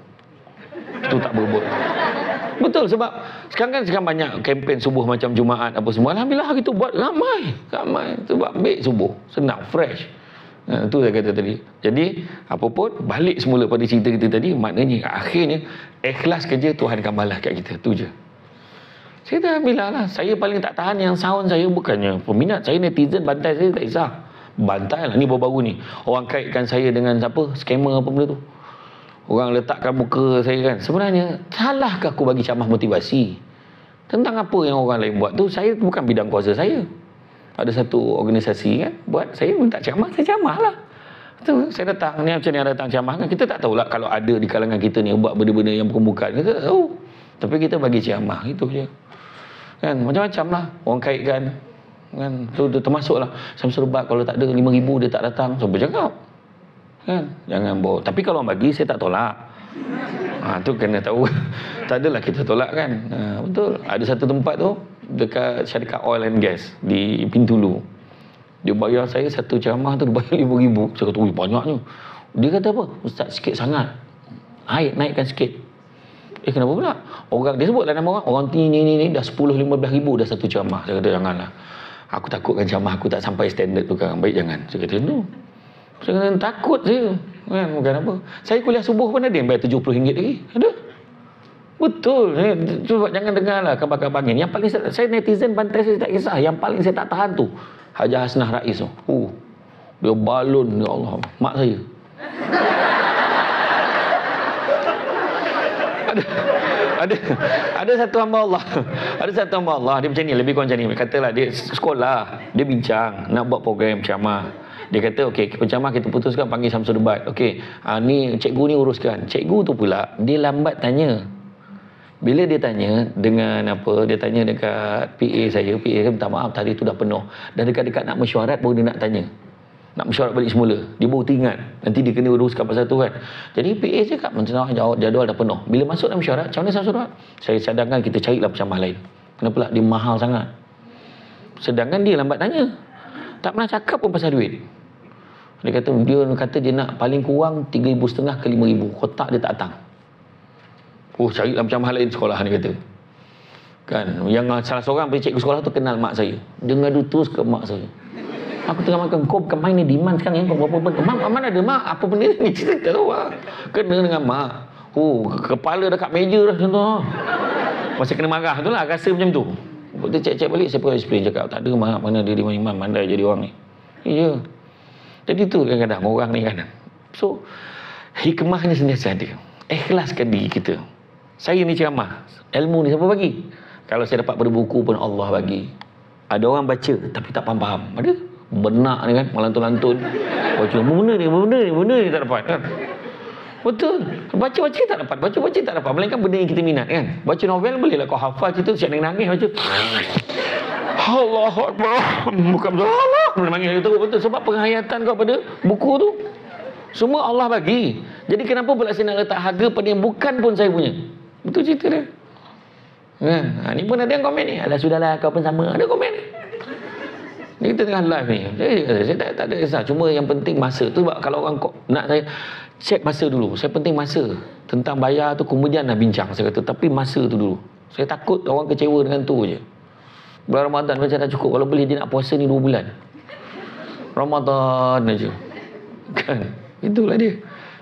Itu tak berebut. Betul sebab sekarang banyak kempen subuh macam Jumaat apa semua. Alhamdulillah hari tu buat ramai. Sebab ambil subuh. Senang, fresh. Itu saya kata tadi. Jadi, apa pun, balik semula pada cerita kita tadi. Maknanya, akhirnya, ikhlas kerja Tuhan akan balas kat kita. Itu je. Saya dah Alhamdulillah lah. Saya paling tak tahan yang sound saya bukannya peminat. Saya netizen bantai saya tak kisah. Bantai lah. Ni baru-baru ni. Orang kaitkan saya dengan siapa? Scammer apa benda tu. Orang letakkan muka saya kan. Sebenarnya, salahkah aku bagi ceramah motivasi? Tentang apa yang orang lain buat tu, saya bukan bidang kuasa saya. Ada satu organisasi kan, buat saya minta ceramah, saya ceramah lah. Tu, saya datang, ni macam ni datang ceramah kan. Kita tak tahulah kalau ada di kalangan kita ni buat benda-benda yang bukan-bukan. Kita tak tahu. Tapi kita bagi ceramah, itu je. Kan, macam-macam lah. Orang kaitkan. Kan, tu termasuklah. Samsul Ubat kalau tak ada 5 ribu dia tak datang. Sampai cakap. Kan, jangan bawa. Tapi kalau orang bagi, saya tak tolak. Tu kena tahu. Tak adalah kita tolak kan. Betul. Ada satu tempat tu dekat syarikat oil and gas di Bintulu. Dia bayar saya satu ceramah tu dia bayar 5 ribu. Saya kata, banyaknya. Dia kata apa? Ustaz, sikit sangat. Naikkan sikit. Kenapa pula? Orang dia sebutlah nama orang. Orang ni dah 10-15 ribu dah satu ceramah. Saya kata janganlah. Aku takutkan ceramah aku tak sampai standard tu kan. Baik jangan. Saya kata no. Saya kata takut saya. Kan bukan apa. Saya kuliah subuh pun ada yang bayar RM70 lagi. Ada. Betul. Cuba jangan dengarlah kabar-kabar ni. Yang paling saya netizen bantai saya tak kisah. Yang paling saya tak tahan tu Haji Hasnah Rais tu. Dia balon ya Allah. Mak saya. ada ada ada satu hamba Allah. Ada satu hamba Allah, dia macam ni, lebih kurang macam ni. Katalah dia sekolah, dia bincang nak buat program ceramah. Dia kata, okey, penceramah kita putuskan panggil Samsul Debat. Okey, ni cikgu ni uruskan. Cikgu tu pula, dia lambat tanya. Bila dia tanya dengan apa, dia tanya dekat PA saya, PA saya minta maaf tadi tu dah penuh. Dah dekat-dekat nak mesyuarat baru dia nak tanya. Nak mesyuarat balik semula. Dia baru teringat. Nanti dia kena uruskan pasal tu kan. Jadi PA cakap, jawab jadual dah penuh. Bila masuk dalam mesyuarat, macam mana Samsul Debat? Saya cadangkan kita carilah penceramah lain. Kenapa pula? Dia mahal sangat. Sedangkan dia lambat tanya. Tak pernah cakap pun pasal duit. Dia kata dia nak paling kurang 3,500 ke 5,000. Kotak dia tak datang. Carilah macam lain sekolah ni kata. Kan, yang salah seorang cikgu sekolah tu kenal mak saya. Dia ngadu terus ke mak saya. Aku tengah makan, kau bukan main ni demand sekarang ya, kau berapa benda. Mak, mana ada mak? Apa benda ni? Cerita tak tahu lah. Kena dengan mak. Kepala dekat meja dah macam tu. Masa kena marah tu lah, rasa macam tu. Dia cek-cek balik, saya pun explain cakap, tak ada mak, mana dia imam, mandai jadi orang ni. Ya. Jadi tu kadang-kadang orang ni kadang. So, hikmahnya sentiasa ada. Ikhlaskan diri kita. Saya ni ceramah. Ilmu ni siapa bagi? Kalau saya dapat pada buku pun Allah bagi. Ada orang baca tapi tak faham-faham. Ada? Benak ni kan, melantun-lantun. Baca, benda ni tak dapat kan? Betul. Baca-baca tak dapat. Baca-baca tak dapat. Melainkan benda yang kita minat kan? Baca novel bolehlah kau hafal cerita, siap nangis baca. Allahu Akbar. Bukan betul. Allah. Menangis terus betul. Sebab penghayatan kau pada buku tu. Semua Allah bagi. Jadi kenapa pula saya nak letak harga pada yang bukan pun saya punya? Betul cerita dia. Kan? Ni pun ada yang komen ni. Alah sudahlah, kau pun sama. Ada komen ni. Ni kita tengah live ni. Saya tak ada kisah. Cuma yang penting masa tu. Sebab kalau orang nak saya cek masa dulu. Saya penting masa. Tentang bayar tu kemudian nak bincang. Saya kata. Tapi masa tu dulu. Saya takut orang kecewa dengan tu je. Bulan Ramadan macam dah cukup. Kalau boleh dia nak puasa ni 2 bulan. Ramadan aja. Kan? Itulah dia.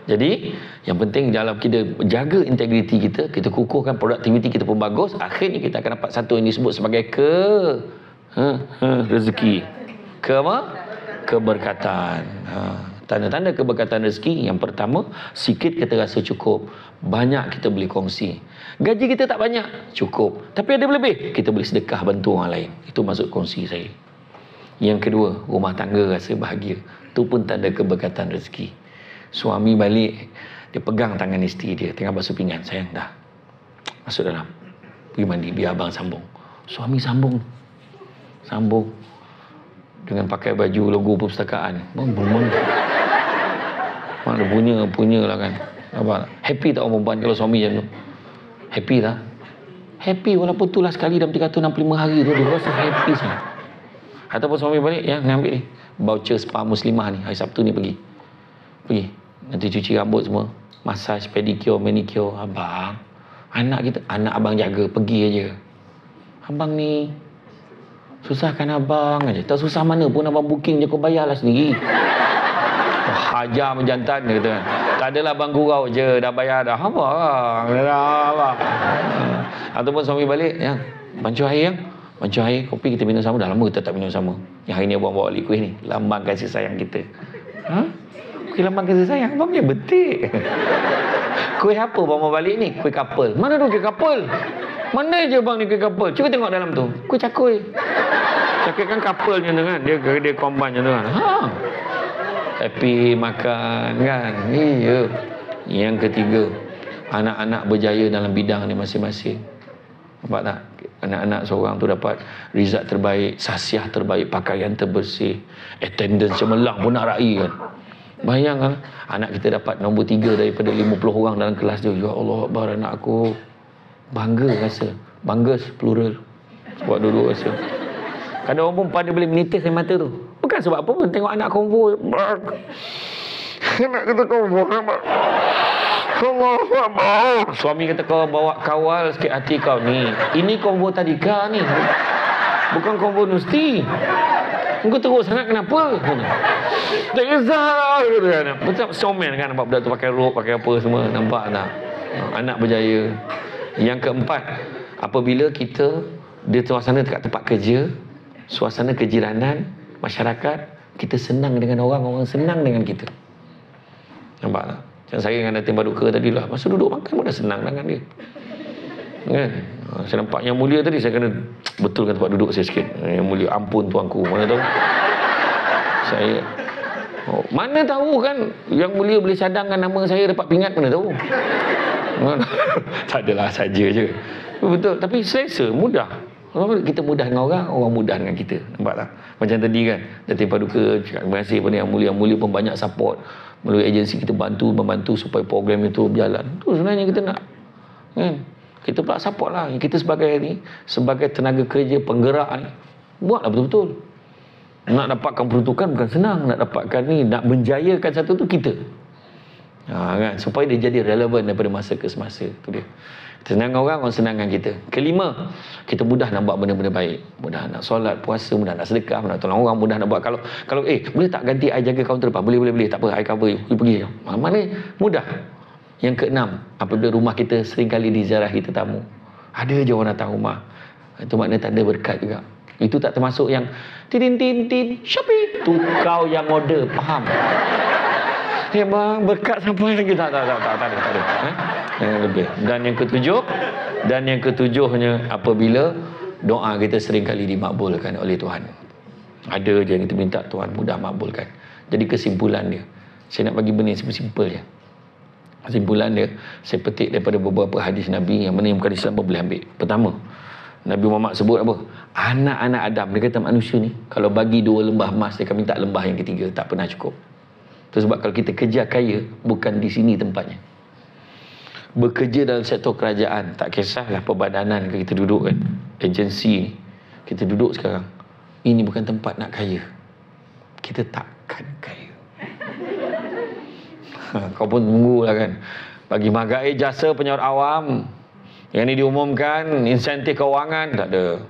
Jadi, yang penting dalam kita jaga integriti kita, kita kukuhkan produktiviti kita pun bagus, akhirnya kita akan dapat satu yang disebut sebagai rezeki. Apa? Keberkatan. Tanda-tanda keberkatan rezeki, yang pertama, sikit kita rasa cukup. Banyak kita boleh kongsi. Gaji kita tak banyak, cukup. Tapi ada lebih, kita boleh sedekah bantu orang lain. Itu maksud kongsi saya. Yang kedua, rumah tangga rasa bahagia. Itu pun tanda keberkatan rezeki. Suami balik, dia pegang tangan isteri dia, tengah basuh pinggan. Sayang, dah. Masuk dalam. Pergi mandi, biar abang sambung. Suami sambung. Dengan pakai baju logo perpustakaan. Mana punya lah kan. Apa? Happy tak orang perempuan kalau suami macam tu? Happy tak? Happy walaupun tu lah sekali dalam 365 hari tu, dia rasa happy sangat. Ataupun suami balik, ya, ambil ni. Voucher spa muslimah ni, hari Sabtu ni pergi. Nanti cuci rambut semua, massage, pedicure, manicure. Abang, anak abang jaga, pergi aja. Abang ni susahkan abang aja. Tak susah mana pun, abang booking je, kau bayarlah sendiri. Hajar menjantan dia kata kan. Tak adalah abang gurau je, dah bayar dah. Abang. Ataupun suami balik, ya, bancuh air, kopi kita minum sama. Dah lama kita tak minum sama. Yang hari ni abang bawa balik kuih ni, lambang kasih sayang kita. Kuih lambang kasih sayang, abang dia betik. Kuih apa abang bawa balik ni? Kuih couple. Mana tu kuih couple? Mana je bang ni kuih couple? Cuba tengok dalam tu. Kuih cakui. Cakui kan couple macam tu kan. Dia combine macam tu kan. Happy makan kan. Iya. Yang ketiga, anak-anak berjaya dalam bidang ni masing-masing. Nampak tak? Anak-anak seorang tu dapat result terbaik, sasiah terbaik, pakaian terbersih, attendance cemerlang pun nak raih kan. Bayangkan anak kita dapat nombor 3 daripada 50 orang dalam kelas dia. Ya Allah Akbar, anak aku. Bangga rasa. Bangga plural. Sebab duduk rasa. Kadang orang perempuan dia boleh menitis air mata tu. Bukan sebab apa pun. Tengok anak konvo. Anak kita konvo. Allah Akbar. Suami kata kau bawa kawal sikit hati kau ni. Ini konvo tadika ni. Bukan konvo nusti. Engkau teruk sangat kenapa? Tak kisah. Betul showman kan, nampak budak tu pakai rok, pakai apa semua. Nampak tak? Anak berjaya. Yang keempat, apabila kita di suasana dekat tempat kerja, suasana kejiranan, masyarakat, kita senang dengan orang, orang senang dengan kita. Nampak tak? Macam saya dengan Datin Paduka tadi lah, masa duduk makan pun dah senang dengan dia. Kan? Saya nampak Yang Mulia tadi, saya kena betulkan tempat duduk saya sikit. Yang Mulia, ampun tuanku, mana tahu saya mana tahu kan Yang Mulia boleh cadangkan nama saya dapat pingat, mana tahu. Tak adalah, saja je. Betul, tapi selesa, mudah. Kita mudah dengan orang, orang mudah dengan kita. Nampak tak? Macam tadi kan, Datin Paduka cakap terima kasih pada Yang Mulia. Yang Mulia pun banyak support melalui agensi kita, membantu supaya program itu berjalan. Itu sebenarnya kita nak kan? Kita pula support lah. Kita sebagai tenaga kerja penggerak ni, buatlah betul-betul. Nak dapatkan peruntukan bukan senang. Nak dapatkan ni, nak menjayakan satu tu kita. Kan? Supaya dia jadi relevan daripada masa ke semasa. Itu dia. Kita senangkan orang senangkan kita. Kelima, kita mudah nak buat benda-benda baik. Mudah nak solat, puasa, mudah nak sedekah, mudah nak tolong orang, mudah nak buat. Kalau boleh tak ganti I jaga kaunter depan? Boleh. Tak apa, I cover you pergi. Mana mudah. Yang keenam, apabila rumah kita seringkali diziarahi tetamu, ada je orang datang rumah, itu makna tanda berkat juga. Itu tak termasuk yang tin Shopee, tu kau yang order, faham? Bang, berkat sampai lagi tak ada. Lebih. Dan yang ketujuhnya, apabila doa kita seringkali dimakbulkan oleh Tuhan. Ada je yang kita minta Tuhan mudah makbulkan. Jadi kesimpulan dia, saya nak bagi benda yang simple je. Kesimpulan dia, saya petik daripada beberapa hadis Nabi yang mana yang bukan Islam pun boleh ambil. Pertama, Nabi Muhammad sebut apa? Anak-anak Adam, dia kata manusia ni kalau bagi 2 lembah emas, dia akan minta lembah yang ketiga, tak pernah cukup. Itu sebab kalau kita kerja kaya, bukan di sini tempatnya. Bekerja dalam sektor kerajaan, tak kisahlah perbadanan ke kita duduk kan, agensi ni, kita duduk sekarang, ini bukan tempat nak kaya. Kita takkan kaya. Kau pun tunggulah kan. Bagi magai jasa penyaur awam, yang ni diumumkan insentif kewangan, tak ada.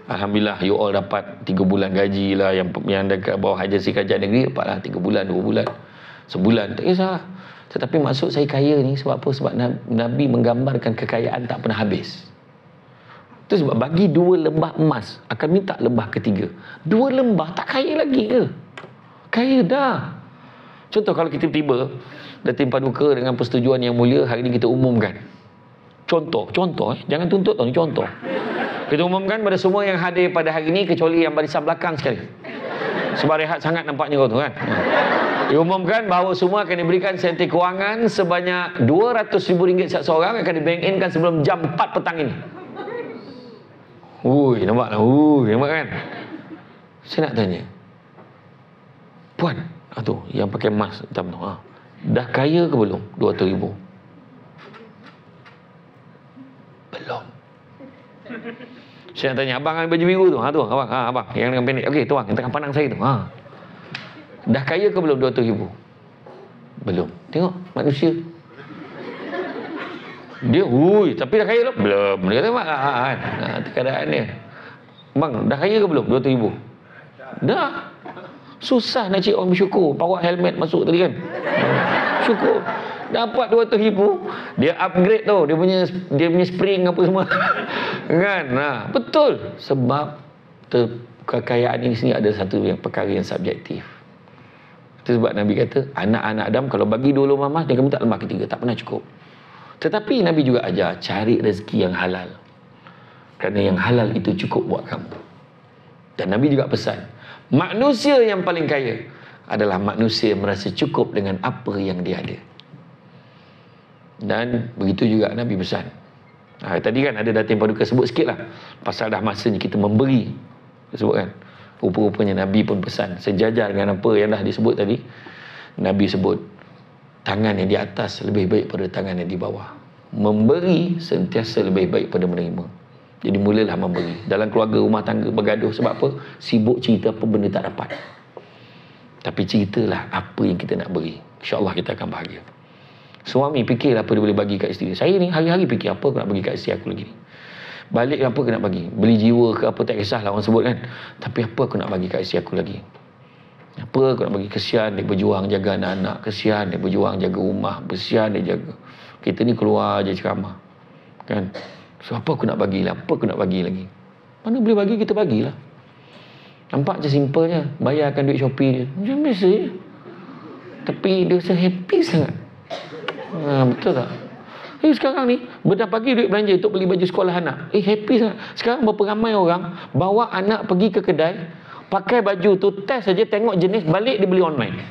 Alhamdulillah, you all dapat 3 bulan gaji lah. Yang dekat bawah agensi kerajaan negeri dapatlah 3 bulan, 2 bulan, sebulan, tak kisah. Tetapi maksud saya kaya ni sebab apa? Sebab Nabi menggambarkan kekayaan tak pernah habis. Itu sebab bagi 2 lembah emas, akan minta lembah ketiga. 2 lembah tak kaya lagi ke? Kaya dah. Contoh kalau kita tiba Datin Paduka dengan persetujuan Yang Mulia, hari ini kita umumkan. Contoh, jangan tuntut tau, ni contoh. Kita umumkan pada semua yang hadir pada hari ini, kecuali yang barisan belakang sekali. Sebab rehat sangat nampaknya kau tu kan. Diumumkan bahawa semua akan diberikan insentif kewangan sebanyak RM200,000 setiap seorang, akan di-bank-in kan sebelum jam 4 petang ini. Nampak kan? Saya nak tanya, puan, tu yang pakai emas hitam tu, dah kaya ke belum 200,000? Belum. Saya nak tanya, abang ambil baju biru tu, abang yang dengan pendek, okey, tuang yang tengah pandang saya tu, dah kaya ke belum 200,000? Belum. Tengok manusia dia, tapi dah kaya belum? Dia kata mak kan. Keadaan dia, bang, dah kaya ke belum 200,000? Dah. Susah nak cik orang bersyukur. Bawa helmet masuk tadi kan, syukur dapat 200,000. Dia upgrade tu, dia punya spring apa semua kan. Betul. Sebab kekayaan ini sini ada satu yang perkara yang subjektif. Itu sebab Nabi kata anak-anak Adam kalau bagi 2 lembah emas, dia akan minta lembah ketiga, tak pernah cukup. Tetapi Nabi juga ajar cari rezeki yang halal, kerana yang halal itu cukup buat kamu. Dan Nabi juga pesan, manusia yang paling kaya adalah manusia yang merasa cukup dengan apa yang dia ada. Dan begitu juga Nabi pesan. Tadi kan ada Datin Paduka sebut sikit lah pasal dah masanya kita memberi. Dia sebut kan, rupa-rupanya Nabi pun pesan sejajar dengan apa yang dah disebut tadi. Nabi sebut tangan yang di atas lebih baik pada tangan yang di bawah. Memberi sentiasa lebih baik pada menerima. Jadi mulalah memberi. Dalam keluarga rumah tangga bergaduh sebab apa? Sibuk cerita apa benda tak dapat. Tapi ceritalah apa yang kita nak beri. InsyaAllah kita akan bahagia. Suami fikirlah apa dia boleh bagi kat isteri. Saya ni hari-hari fikir apa aku nak bagi kat isteri aku lagi ni. Balik apa aku nak bagi? Beli jiwa ke apa, tak kisahlah orang sebut kan. Tapi apa aku nak bagi kat isteri aku lagi? Apa aku nak bagi? Kesian dia berjuang jaga anak-anak. Kesian dia berjuang jaga rumah. Kesian dia jaga. Kita ni keluar je ceramah. Kan? So apa aku nak bagilah? Apa aku nak bagi lagi? Mana boleh bagi, kita bagilah. Nampak je simpelnya. Bayarkan duit Shopee dia. Macam biasa je. Tapi dia rasa happy sangat. Betul tak? Sekarang ni bedah pagi duit belanja untuk beli baju sekolah anak. Happy sangat. Sekarang berapa ramai orang bawa anak pergi ke kedai, pakai baju tu, test saja, tengok jenis, balik dia beli online.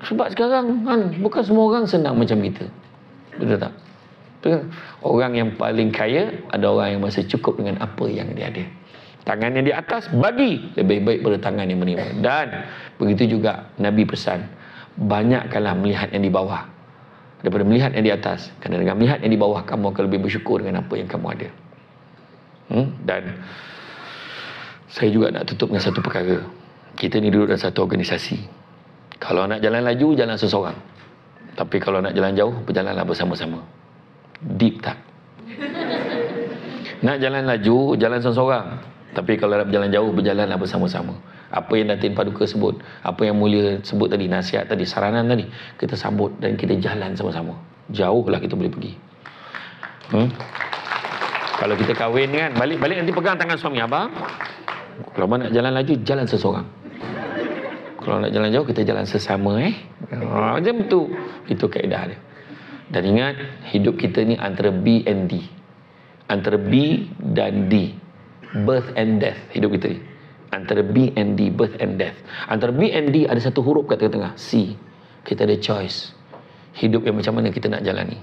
Sebab sekarang kan bukan semua orang senang macam kita. Betul tak? Betul. Orang yang paling kaya ada orang yang masih cukup dengan apa yang dia ada. Tangan yang di atas bagi lebih baik pada tangan yang menerima. Dan begitu juga Nabi pesan, banyakkanlah melihat yang di bawah daripada melihat yang di atas. Kerana dengan melihat yang di bawah, kamu akan lebih bersyukur dengan apa yang kamu ada. Dan saya juga nak tutup dengan satu perkara. Kita ni duduk dalam satu organisasi. Kalau nak jalan laju, jalan seseorang. Tapi kalau nak jalan jauh, berjalanlah bersama-sama. Deep tak? Nak jalan laju, jalan seseorang. Tapi kalau nak berjalan jauh, berjalanlah bersama-sama. Apa yang Datin Paduka sebut, apa yang Mulia sebut tadi, nasihat tadi, saranan tadi, kita sambut dan kita jalan sama-sama. Jauhlah kita boleh pergi. Kalau kita kahwin kan, balik-balik nanti pegang tangan suami. Abang, kalau nak jalan laju, jalan seseorang. Kalau nak jalan jauh, kita jalan sesama. Macam tu. Itu kaedah dia. Dan ingat, hidup kita ni antara B and D. Antara B dan D. Birth and death. Hidup kita ni. Antara B and D, birth and death. Antara B and D ada satu huruf kat tengah-tengah, C. Kita ada choice. Hidup yang macam mana kita nak jalani.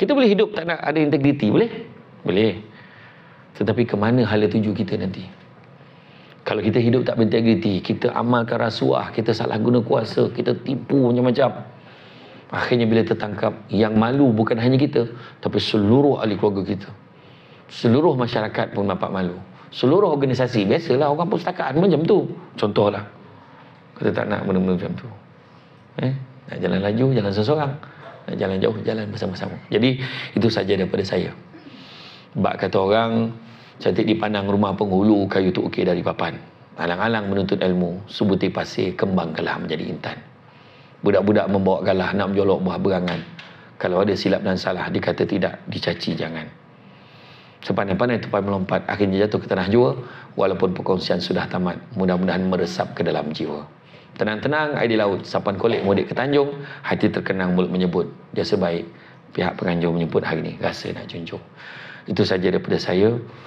Kita boleh hidup tak nak ada integriti, boleh? Boleh. Tetapi ke mana hala tuju kita nanti? Kalau kita hidup tak berintegriti, kita amalkan rasuah, kita salah guna kuasa, kita tipu macam-macam. Akhirnya bila tertangkap, yang malu bukan hanya kita, tapi seluruh ahli keluarga kita. Seluruh masyarakat pun dapat malu. Seluruh organisasi, biasalah orang perpustakaan macam tu. Contohlah. Kita tak nak benda-benda macam tu. Nak jalan laju, jalan seseorang. Nak jalan jauh, jalan bersama-sama. Jadi, itu saja daripada saya. Bak kata orang, cantik dipandang rumah penghulu, kayu tu ukir dari papan. Alang-alang menuntut ilmu, sebutir pasir, kembang galah menjadi intan. Budak-budak membawa galah, nak menjolok buah berangan. Kalau ada silap dan salah, dikata tidak, dicaci jangan. Sepandai-pandai tupai melompat, akhirnya jatuh ke tanah jua, walaupun perkongsian sudah tamat, mudah-mudahan meresap ke dalam jiwa. Tenang-tenang air di laut, sapan kolek mudik ke Tanjung, hati terkenang mulut menyebut, dia sebaik, pihak penganjur menyebut hari ini, rasa nak junjung. Itu saja daripada saya.